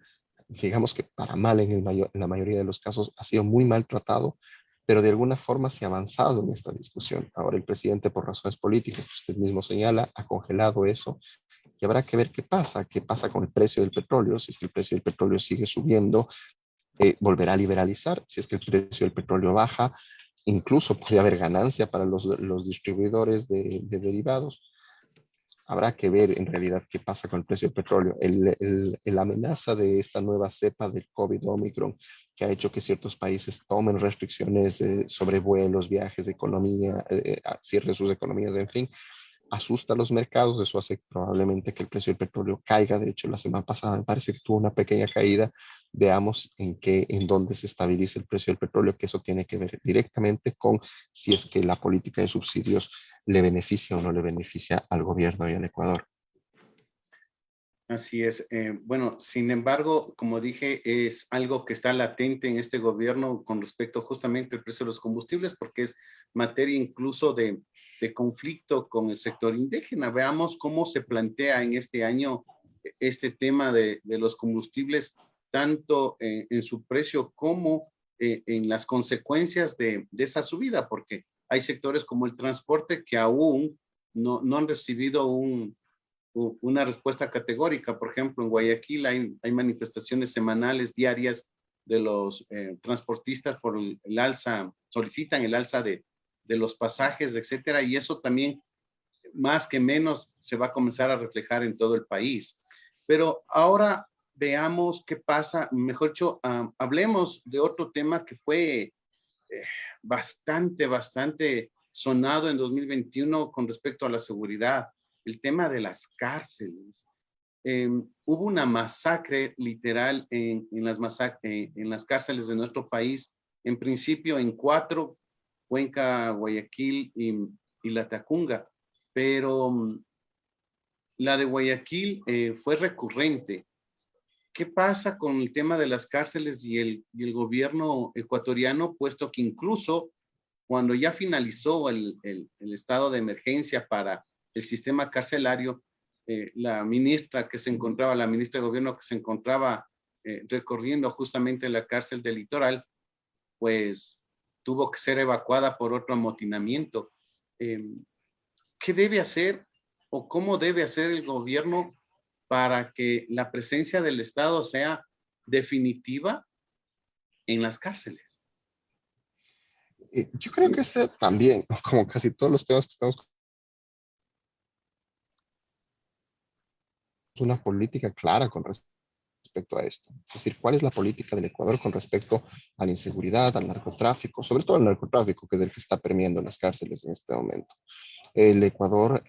I: digamos que para mal en la mayoría de los casos, ha sido muy maltratado, pero de alguna forma se ha avanzado en esta discusión. Ahora el presidente, por razones políticas, que usted mismo señala, ha congelado eso y habrá que ver qué pasa con el precio del petróleo. Si es que el precio del petróleo sigue subiendo, volverá a liberalizar. Si es que el precio del petróleo baja, incluso puede haber ganancia para los distribuidores de derivados. Habrá que ver en realidad qué pasa con el precio del petróleo. La amenaza de esta nueva cepa del COVID Omicron, que ha hecho que ciertos países tomen restricciones sobre vuelos, viajes, economía, cierren sus economías, en fin, asusta a los mercados. Eso hace probablemente que el precio del petróleo caiga. De hecho, la semana pasada me parece que tuvo una pequeña caída. Veamos en dónde se estabiliza el precio del petróleo, que eso tiene que ver directamente con si es que la política de subsidios le beneficia o no le beneficia al gobierno y al Ecuador.
H: Así es. Bueno, sin embargo, como dije, es algo que está latente en este gobierno con respecto justamente al precio de los combustibles, porque es materia incluso de conflicto con el sector indígena. Veamos cómo se plantea en este año este tema de los combustibles, tanto en su precio como en las consecuencias de esa subida, porque hay sectores como el transporte que aún no han recibido una respuesta categórica. Por ejemplo, en Guayaquil hay manifestaciones semanales, diarias de los transportistas por el alza, solicitan el alza de los pasajes, etcétera, y eso también, más que menos, se va a comenzar a reflejar en todo el país. Pero ahora veamos qué pasa, mejor dicho, hablemos de otro tema que fue bastante sonado en 2021 con respecto a la seguridad, el tema de las cárceles. Hubo una masacre literal en las cárceles de nuestro país, en principio en 4, Cuenca, Guayaquil y La Tacunga, pero la de Guayaquil fue recurrente. ¿Qué pasa con el tema de las cárceles y el gobierno ecuatoriano, puesto que incluso cuando ya finalizó el estado de emergencia para el sistema carcelario, la ministra de gobierno que se encontraba recorriendo justamente la cárcel del Litoral, pues tuvo que ser evacuada por otro amotinamiento. ¿Qué debe hacer o cómo debe hacer el gobierno para que la presencia del Estado sea definitiva en las cárceles?
I: Yo creo que este también, como casi todos los temas que estamos, una política clara con respecto a esto. Es decir, ¿cuál es la política del Ecuador con respecto a la inseguridad, al narcotráfico, sobre todo al narcotráfico, que es el que está permeando en las cárceles en este momento? El Ecuador,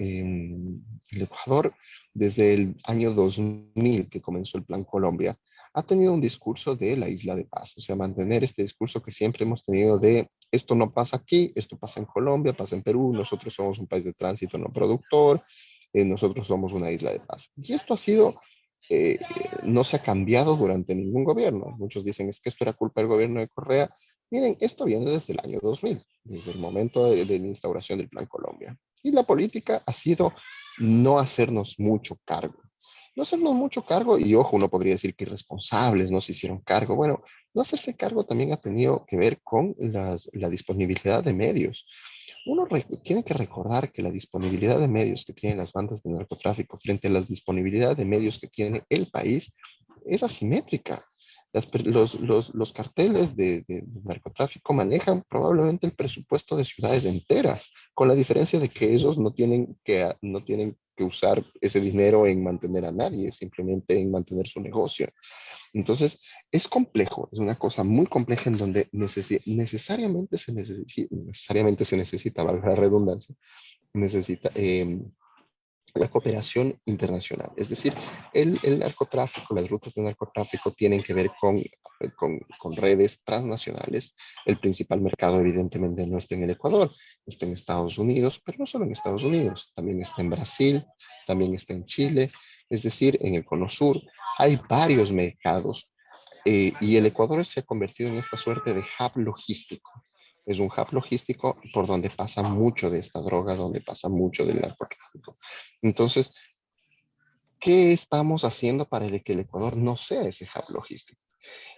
I: desde el año 2000 que comenzó el Plan Colombia, ha tenido un discurso de la isla de paz, o sea, mantener este discurso que siempre hemos tenido de esto no pasa aquí, esto pasa en Colombia, pasa en Perú, nosotros somos un país de tránsito, no productor, nosotros somos una isla de paz. Y esto ha sido, no se ha cambiado durante ningún gobierno. Muchos dicen es que esto era culpa del gobierno de Correa. Miren, esto viene desde el año 2000, desde el momento de la instauración del Plan Colombia. Y la política ha sido no hacernos mucho cargo. No hacernos mucho cargo, y ojo, uno podría decir que irresponsables no se hicieron cargo. Bueno, no hacerse cargo también ha tenido que ver con la disponibilidad de medios. Tiene que recordar que la disponibilidad de medios que tienen las bandas de narcotráfico frente a la disponibilidad de medios que tiene el país es asimétrica. Los carteles de narcotráfico manejan probablemente el presupuesto de ciudades enteras, con la diferencia de que ellos no tienen que usar ese dinero en mantener a nadie, simplemente en mantener su negocio. Entonces, es complejo, es una cosa muy compleja en donde necesariamente se necesita, valga la redundancia, necesita la cooperación internacional. Es decir, el narcotráfico, las rutas de narcotráfico tienen que ver con redes transnacionales. El principal mercado evidentemente no está en el Ecuador, está en Estados Unidos, pero no solo en Estados Unidos, también está en Brasil, también está en Chile, es decir, en el Cono Sur. Hay varios mercados y el Ecuador se ha convertido en esta suerte de hub logístico. Es un hub logístico por donde pasa mucho de esta droga, donde pasa mucho del narcotráfico. Entonces, ¿qué estamos haciendo para que el Ecuador no sea ese hub logístico?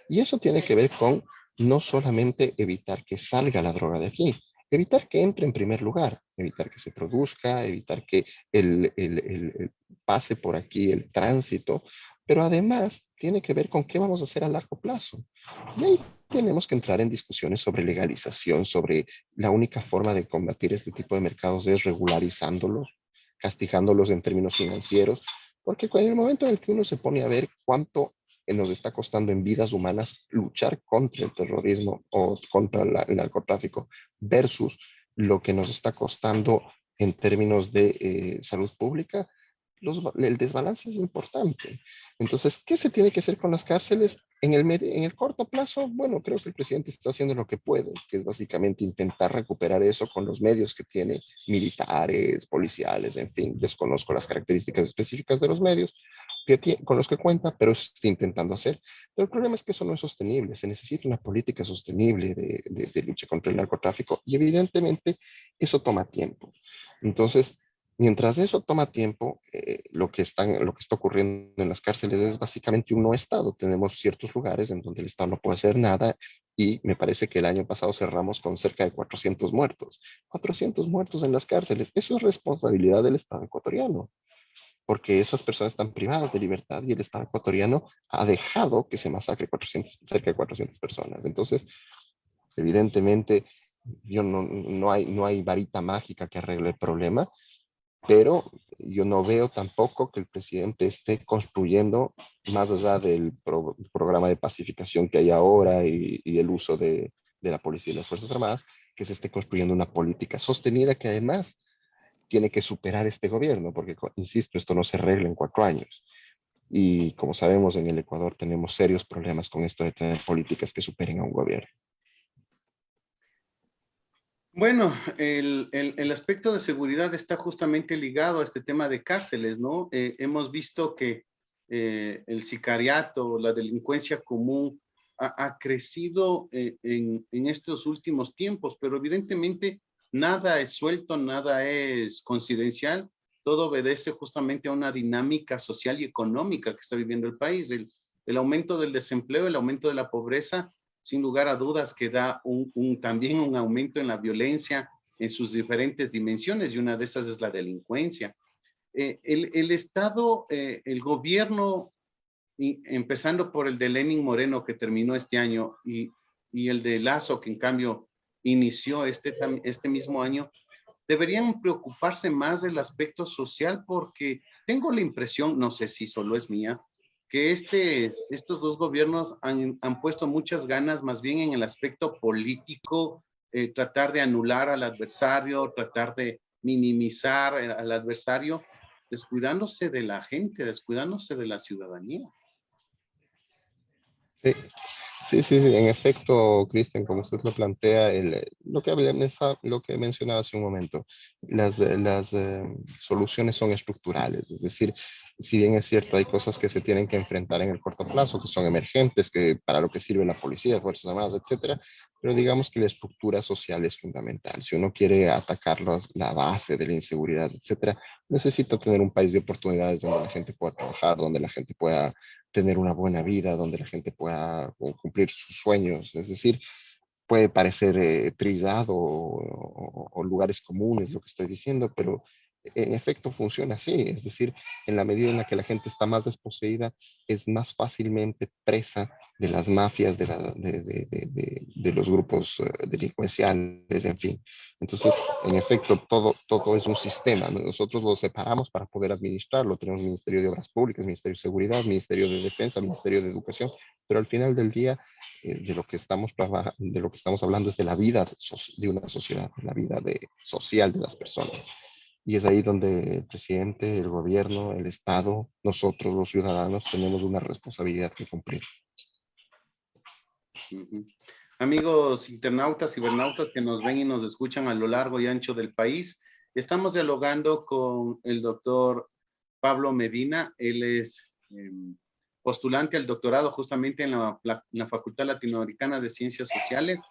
I: Y eso tiene que ver con no solamente evitar que salga la droga de aquí, evitar que entre en primer lugar, evitar que se produzca, evitar que pase por aquí el tránsito, pero además tiene que ver con qué vamos a hacer a largo plazo. Y ahí tenemos que entrar en discusiones sobre legalización, sobre la única forma de combatir este tipo de mercados es regularizándolos, castigándolos en términos financieros, porque en el momento en el que uno se pone a ver cuánto nos está costando en vidas humanas luchar contra el terrorismo o contra el narcotráfico versus lo que nos está costando en términos de salud pública, el desbalance es importante. Entonces, ¿qué se tiene que hacer con las cárceles? En el corto plazo, bueno, creo que el presidente está haciendo lo que puede, que es básicamente intentar recuperar eso con los medios que tiene, militares, policiales, en fin, desconozco las características específicas de los medios con los que cuenta, pero está intentando hacer. Pero el problema es que eso no es sostenible, se necesita una política sostenible de lucha contra el narcotráfico y evidentemente eso toma tiempo. Entonces, mientras eso toma tiempo, lo que está ocurriendo en las cárceles es básicamente un no Estado. Tenemos ciertos lugares en donde el Estado no puede hacer nada y me parece que el año pasado cerramos con cerca de 400 muertos. 400 muertos en las cárceles. Eso es responsabilidad del Estado ecuatoriano, porque esas personas están privadas de libertad y el Estado ecuatoriano ha dejado que se masacre cerca de 400 personas. Entonces, evidentemente, no hay varita mágica que arregle el problema, pero yo no veo tampoco que el presidente esté construyendo, más allá del programa de pacificación que hay ahora y el uso de la policía y las Fuerzas Armadas, que se esté construyendo una política sostenida que además tiene que superar este gobierno, porque, insisto, esto no se arregla en 4 años. Y como sabemos, en el Ecuador tenemos serios problemas con esto de tener políticas que superen a un gobierno.
H: Bueno, el aspecto de seguridad está justamente ligado a este tema de cárceles, ¿no? Hemos visto que el sicariato, la delincuencia común ha crecido en estos últimos tiempos, pero evidentemente nada es suelto, nada es coincidencial, todo obedece justamente a una dinámica social y económica que está viviendo el país. El aumento del desempleo, el aumento de la pobreza, sin lugar a dudas que da también un aumento en la violencia en sus diferentes dimensiones, y una de esas es la delincuencia. El Estado, el gobierno, empezando por el de Lenín Moreno que terminó este año y el de Lazo que en cambio inició este mismo año, deberían preocuparse más del aspecto social, porque tengo la impresión, no sé si solo es mía, que estos dos gobiernos han puesto muchas ganas más bien en el aspecto político, tratar de anular al adversario, tratar de minimizar al adversario, descuidándose de la gente, descuidándose de la ciudadanía.
I: Sí, en efecto, Cristian, como usted lo plantea, lo que mencionaba hace un momento, las soluciones son estructurales, es decir, si bien es cierto, hay cosas que se tienen que enfrentar en el corto plazo, que son emergentes, que para lo que sirve la policía, Fuerzas Armadas, etcétera, pero digamos que la estructura social es fundamental. Si uno quiere atacar la base de la inseguridad, etcétera, necesita tener un país de oportunidades donde la gente pueda trabajar, donde la gente pueda tener una buena vida, donde la gente pueda cumplir sus sueños. Es decir, puede parecer trillado o lugares comunes lo que estoy diciendo, pero en efecto funciona así. Es decir, en la medida en la que la gente está más desposeída, es más fácilmente presa de las mafias, de los grupos delincuenciales, en fin. Entonces, en efecto, todo es un sistema, ¿no? Nosotros lo separamos para poder administrarlo. Tenemos Ministerio de Obras Públicas, Ministerio de Seguridad, Ministerio de Defensa, Ministerio de Educación, pero al final del día, de lo que estamos hablando es de la vida de una sociedad, de la vida social de las personas. Y es ahí donde el presidente, el gobierno, el Estado, nosotros los ciudadanos tenemos una responsabilidad que cumplir.
H: Amigos internautas y cibernautas que nos ven y nos escuchan a lo largo y ancho del país, estamos dialogando con el doctor Pablo Medina. Él es postulante al doctorado justamente en la Facultad Latinoamericana de Ciencias Sociales.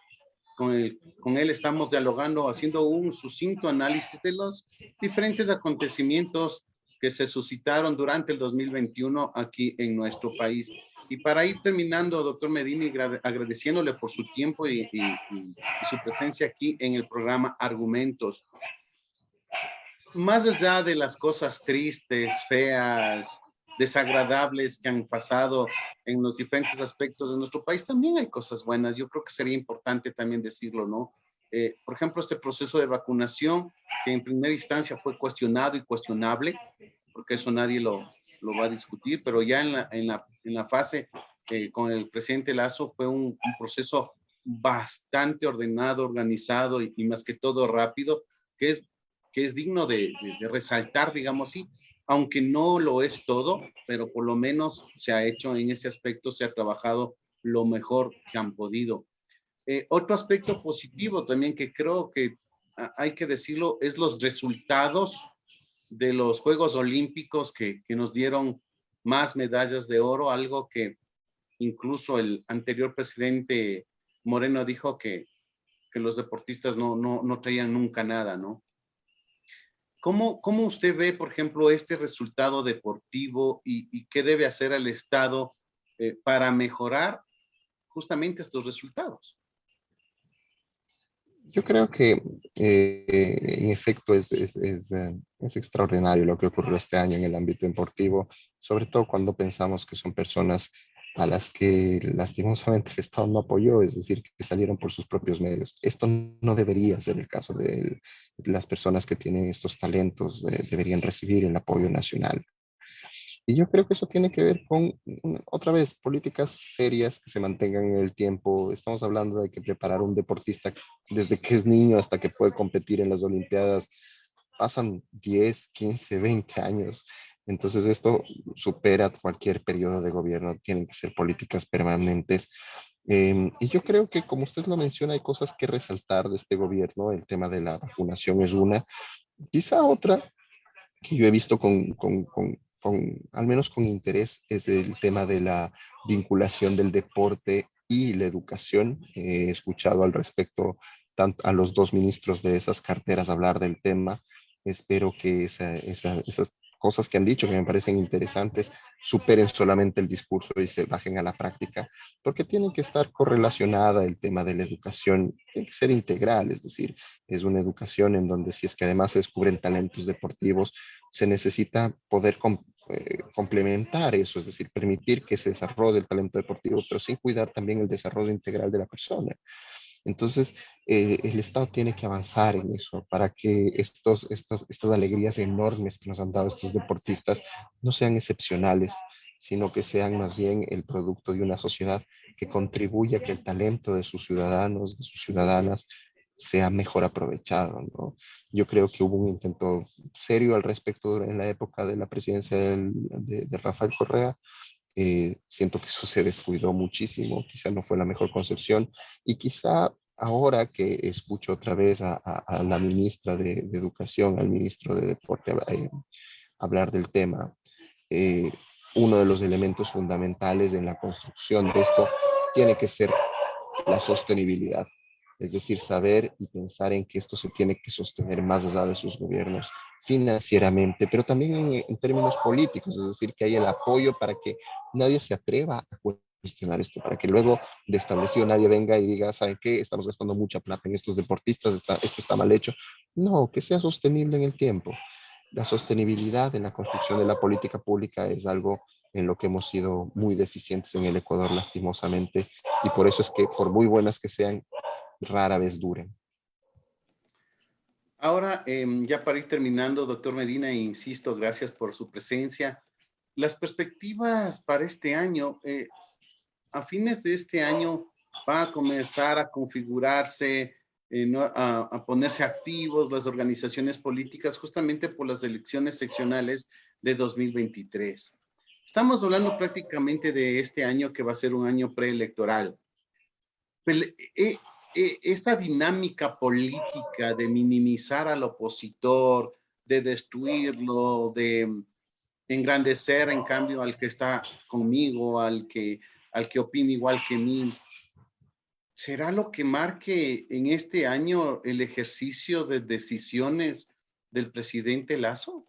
H: Con él estamos dialogando, haciendo un sucinto análisis de los diferentes acontecimientos que se suscitaron durante el 2021 aquí en nuestro país. Y para ir terminando, doctor Medina, agradeciéndole por su tiempo y su presencia aquí en el programa Argumentos. Más allá de las cosas tristes, feas, desagradables que han pasado en los diferentes aspectos de nuestro país, también hay cosas buenas. Yo creo que sería importante también decirlo, ¿no? Por ejemplo, este proceso de vacunación, que en primera instancia fue cuestionado y cuestionable, porque eso nadie lo va a discutir, pero ya en la fase con el presidente Lasso fue un proceso bastante ordenado, organizado y más que todo rápido, que es digno de resaltar, digamos así, aunque no lo es todo, pero por lo menos se ha hecho en ese aspecto, se ha trabajado lo mejor que han podido. Otro aspecto positivo también que creo que hay que decirlo es los resultados de los Juegos Olímpicos que nos dieron más medallas de oro, algo que incluso el anterior presidente Moreno dijo que los deportistas no traían nunca nada, ¿no? ¿Cómo usted ve, por ejemplo, este resultado deportivo y qué debe hacer el Estado para mejorar justamente estos resultados?
I: Yo creo que en efecto es extraordinario lo que ocurrió este año en el ámbito deportivo, sobre todo cuando pensamos que son personas a las que lastimosamente el Estado no apoyó, es decir, que salieron por sus propios medios. Esto no debería ser el caso de las personas que tienen estos talentos, deberían recibir el apoyo nacional. Y yo creo que eso tiene que ver con, otra vez, políticas serias que se mantengan en el tiempo. Estamos hablando de que preparar un deportista desde que es niño hasta que puede competir en las Olimpiadas, pasan 10, 15, 20 años. Entonces esto supera cualquier periodo de gobierno, tienen que ser políticas permanentes. Y yo creo que, como usted lo menciona, hay cosas que resaltar de este gobierno. El tema de la vacunación es una. Quizá otra que yo he visto al menos con interés, es el tema de la vinculación del deporte y la educación. He escuchado al respecto tanto a los dos ministros de esas carteras hablar del tema. Espero que esas cosas que han dicho, que me parecen interesantes, superen solamente el discurso y se bajen a la práctica, porque tiene que estar correlacionada el tema de la educación, tiene que ser integral, es decir, es una educación en donde si es que además se descubren talentos deportivos, se necesita poder complementar eso, es decir, permitir que se desarrolle el talento deportivo, pero sin cuidar también el desarrollo integral de la persona. Entonces, el Estado tiene que avanzar en eso para que estas alegrías enormes que nos han dado estos deportistas no sean excepcionales, sino que sean más bien el producto de una sociedad que contribuya a que el talento de sus ciudadanos, de sus ciudadanas, sea mejor aprovechado, ¿no? Yo creo que hubo un intento serio al respecto en la época de la presidencia de Rafael Correa. Siento que eso se descuidó muchísimo, quizá no fue la mejor concepción y quizá ahora que escucho otra vez a la ministra de Educación, al ministro de Deporte hablar del tema, uno de los elementos fundamentales en la construcción de esto tiene que ser la sostenibilidad. Es decir, saber y pensar en que esto se tiene que sostener más allá de sus gobiernos financieramente, pero también en términos políticos, es decir, que haya el apoyo para que nadie se atreva a cuestionar esto, para que luego de establecido nadie venga y diga, ¿saben qué? Estamos gastando mucha plata en estos deportistas, esto está mal hecho. No, que sea sostenible en el tiempo. La sostenibilidad en la construcción de la política pública es algo en lo que hemos sido muy deficientes en el Ecuador, lastimosamente, y por eso es que, por muy buenas que sean, rara vez duren.
H: Ahora, ya para ir terminando, doctor Medina, e insisto, gracias por su presencia. Las perspectivas para este año, a fines de este año va a comenzar a configurarse, a ponerse activos las organizaciones políticas justamente por las elecciones seccionales de 2023. Estamos hablando prácticamente de este año que va a ser un año preelectoral. Esta dinámica política de minimizar al opositor, de destruirlo, de engrandecer en cambio al que está conmigo, al que opina igual que mí, ¿será lo que marque en este año el ejercicio de decisiones del presidente Lasso?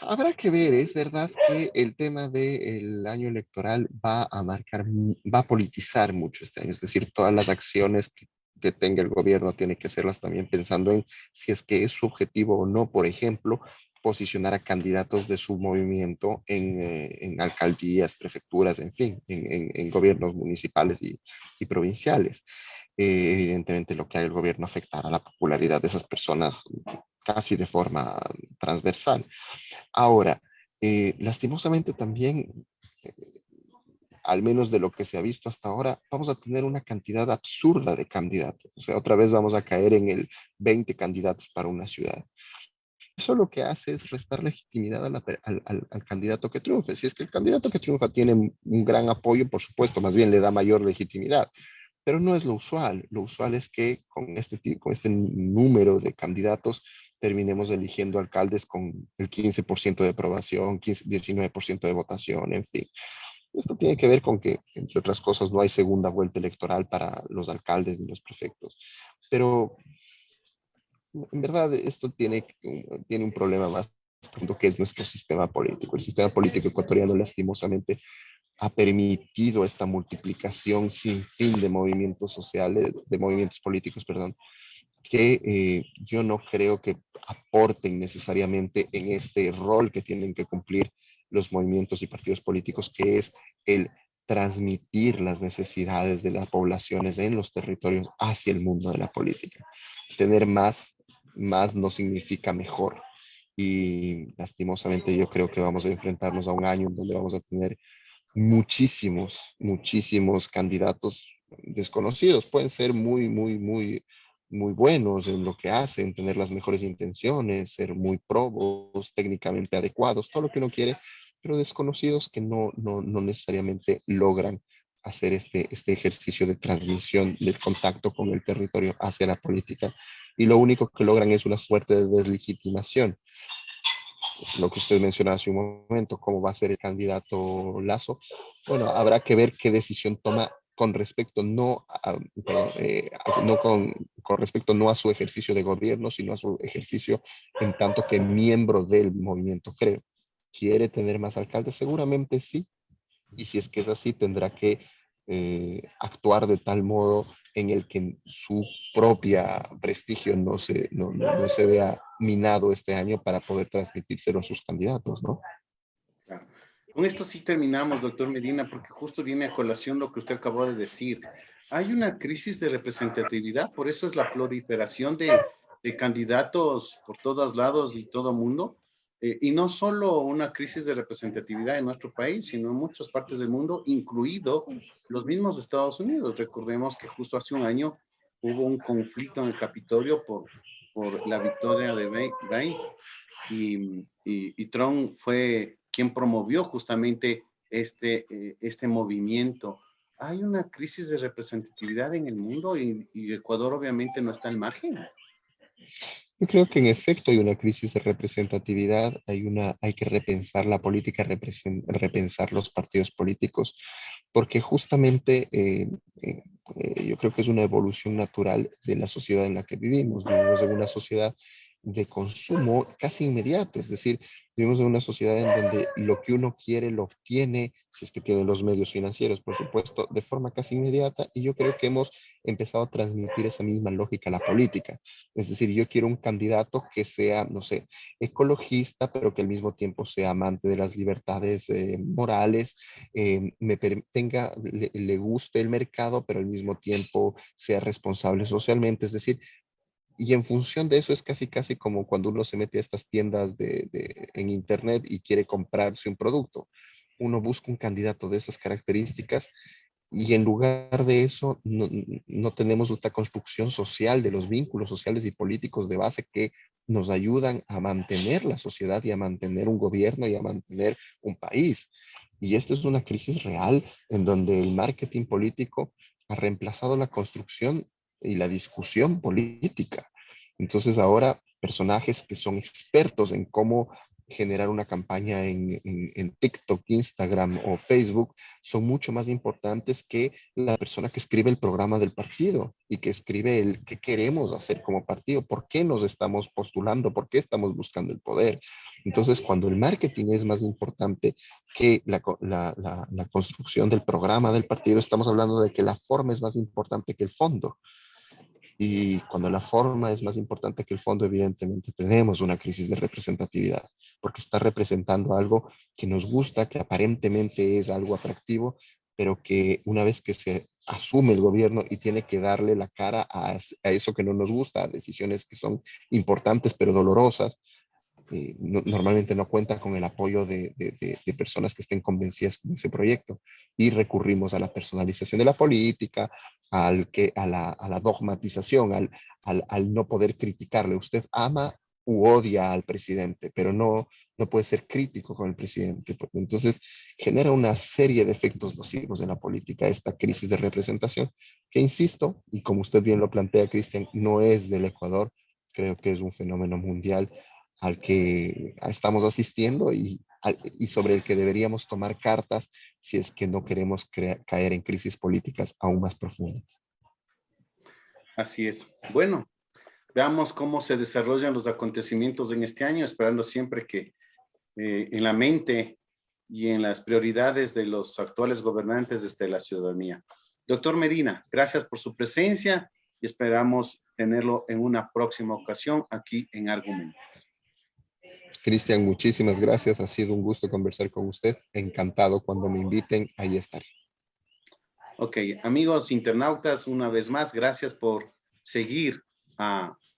I: Habrá que ver, es verdad que el tema del año electoral va a politizar mucho este año, es decir, todas las acciones que tenga el gobierno tiene que hacerlas también pensando en si es que es su objetivo o no, por ejemplo, posicionar a candidatos de su movimiento en alcaldías, prefecturas, en fin, en gobiernos municipales y provinciales. Evidentemente lo que haga el gobierno afectará la popularidad de esas personas casi de forma transversal. Ahora, lastimosamente también, eh, al menos de lo que se ha visto hasta ahora, vamos a tener una cantidad absurda de candidatos. O sea, otra vez vamos a caer en el 20 candidatos para una ciudad. Eso lo que hace es restar legitimidad al candidato que triunfe. Si es que el candidato que triunfa tiene un gran apoyo, por supuesto, más bien le da mayor legitimidad. Pero no es lo usual. Lo usual es que con este número de candidatos terminemos eligiendo alcaldes con el 15% de aprobación, 19% de votación, en fin. Esto tiene que ver con que, entre otras cosas, no hay segunda vuelta electoral para los alcaldes ni los prefectos. Pero en verdad esto tiene un problema más profundo, que es nuestro sistema político. El sistema político ecuatoriano, lastimosamente, ha permitido esta multiplicación sin fin de movimientos sociales, de movimientos políticos, perdón, que yo no creo que aporten necesariamente en este rol que tienen que cumplir los movimientos y partidos políticos, que es el transmitir las necesidades de las poblaciones en los territorios hacia el mundo de la política. Tener más no significa mejor. Y lastimosamente yo creo que vamos a enfrentarnos a un año en donde vamos a tener muchísimos candidatos desconocidos. Pueden ser muy buenos en lo que hacen, tener las mejores intenciones, ser muy probos, técnicamente adecuados, todo lo que uno quiere, pero desconocidos que no necesariamente logran hacer este ejercicio de transmisión del contacto con el territorio hacia la política, y lo único que logran es una suerte de deslegitimación. Lo que usted mencionaba hace un momento, cómo va a ser el candidato Lasso, bueno, habrá que ver qué decisión toma con respecto con respecto no a su ejercicio de gobierno, sino a su ejercicio en tanto que miembro del movimiento, creo. ¿Quiere tener más alcaldes? Seguramente sí. Y si es que es así, tendrá que actuar de tal modo en el que su propia prestigio no se vea minado este año para poder transmitírselo a sus candidatos, ¿no?
H: Claro. Con esto sí terminamos, doctor Medina, porque justo viene a colación lo que usted acabó de decir. Hay una crisis de representatividad, por eso es la proliferación de candidatos por todos lados y todo mundo. Y no solo una crisis de representatividad en nuestro país, sino en muchas partes del mundo, incluido los mismos Estados Unidos. Recordemos que justo hace un año hubo un conflicto en el Capitolio por la victoria de Biden, y Trump fue quien promovió justamente este movimiento. Hay una crisis de representatividad en el mundo y Ecuador obviamente no está al margen.
I: Yo creo que en efecto hay una crisis de representatividad, hay que repensar la política, repensar los partidos políticos, porque justamente yo creo que es una evolución natural de la sociedad en la que vivimos. Vivimos en una sociedad de consumo casi inmediato, es decir, vivimos en una sociedad en donde lo que uno quiere lo obtiene, si es que tiene los medios financieros, por supuesto, de forma casi inmediata, y yo creo que hemos empezado a transmitir esa misma lógica a la política. Es decir, yo quiero un candidato que sea, no sé, ecologista, pero que al mismo tiempo sea amante de las libertades morales, le guste el mercado, pero al mismo tiempo sea responsable socialmente. Es decir, y en función de eso es casi como cuando uno se mete a estas tiendas en internet y quiere comprarse un producto. Uno busca un candidato de esas características y en lugar de eso no tenemos esta construcción social de los vínculos sociales y políticos de base que nos ayudan a mantener la sociedad y a mantener un gobierno y a mantener un país. Y esta es una crisis real en donde el marketing político ha reemplazado la construcción y la discusión política. Entonces ahora personajes que son expertos en cómo generar una campaña en TikTok, Instagram o Facebook son mucho más importantes que la persona que escribe el programa del partido y que escribe el qué queremos hacer como partido, por qué nos estamos postulando, por qué estamos buscando el poder. Entonces, cuando el marketing es más importante que la construcción del programa del partido, estamos hablando de que la forma es más importante que el fondo. Y cuando la forma es más importante que el fondo, evidentemente tenemos una crisis de representatividad, porque está representando algo que nos gusta, que aparentemente es algo atractivo, pero que una vez que se asume el gobierno y tiene que darle la cara a eso que no nos gusta, a decisiones que son importantes pero dolorosas, normalmente no cuenta con el apoyo de personas que estén convencidas de ese proyecto y recurrimos a la personalización de la política, a la dogmatización, al no poder criticarle. Usted ama u odia al presidente, pero no puede ser crítico con el presidente. Entonces genera una serie de efectos nocivos en la política, esta crisis de representación, que insisto, y como usted bien lo plantea, Cristian, no es del Ecuador, creo que es un fenómeno mundial al que estamos asistiendo y sobre el que deberíamos tomar cartas si es que no queremos caer en crisis políticas aún más profundas.
H: Así es. Bueno, veamos cómo se desarrollan los acontecimientos en este año, esperando siempre que en la mente y en las prioridades de los actuales gobernantes esté la ciudadanía. Doctor Medina, gracias por su presencia y esperamos tenerlo en una próxima ocasión aquí en Argumentos.
I: Cristian, muchísimas gracias. Ha sido un gusto conversar con usted. Encantado. Cuando me inviten, ahí estaré.
H: Ok, amigos internautas, una vez más, gracias por seguir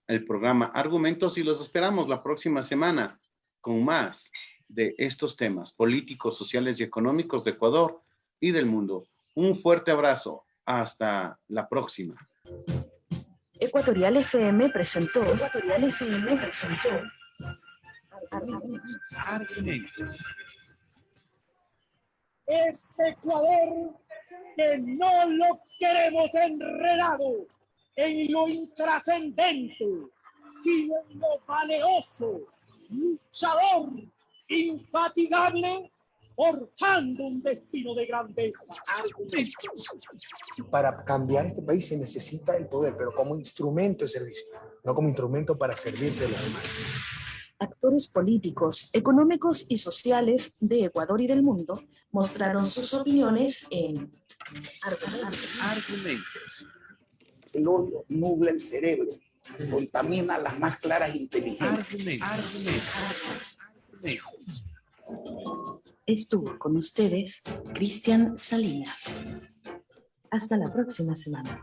H: el programa Argumentos y los esperamos la próxima semana con más de estos temas políticos, sociales y económicos de Ecuador y del mundo. Un fuerte abrazo. Hasta la próxima.
E: Ecuatorial FM presentó.
C: Este Ecuador que no lo queremos enredado en lo intrascendente, sino en lo valeroso, luchador, infatigable, forjando un destino de grandeza.
F: Para cambiar este país se necesita el poder, pero como instrumento de servicio, no como instrumento para servirte a los demás.
E: Actores políticos, económicos y sociales de Ecuador y del mundo mostraron sus opiniones en
G: Argumentos. El odio nubla el cerebro, contamina las más claras inteligencias.
E: Estuvo con ustedes Cristian Salinas. Hasta la próxima semana.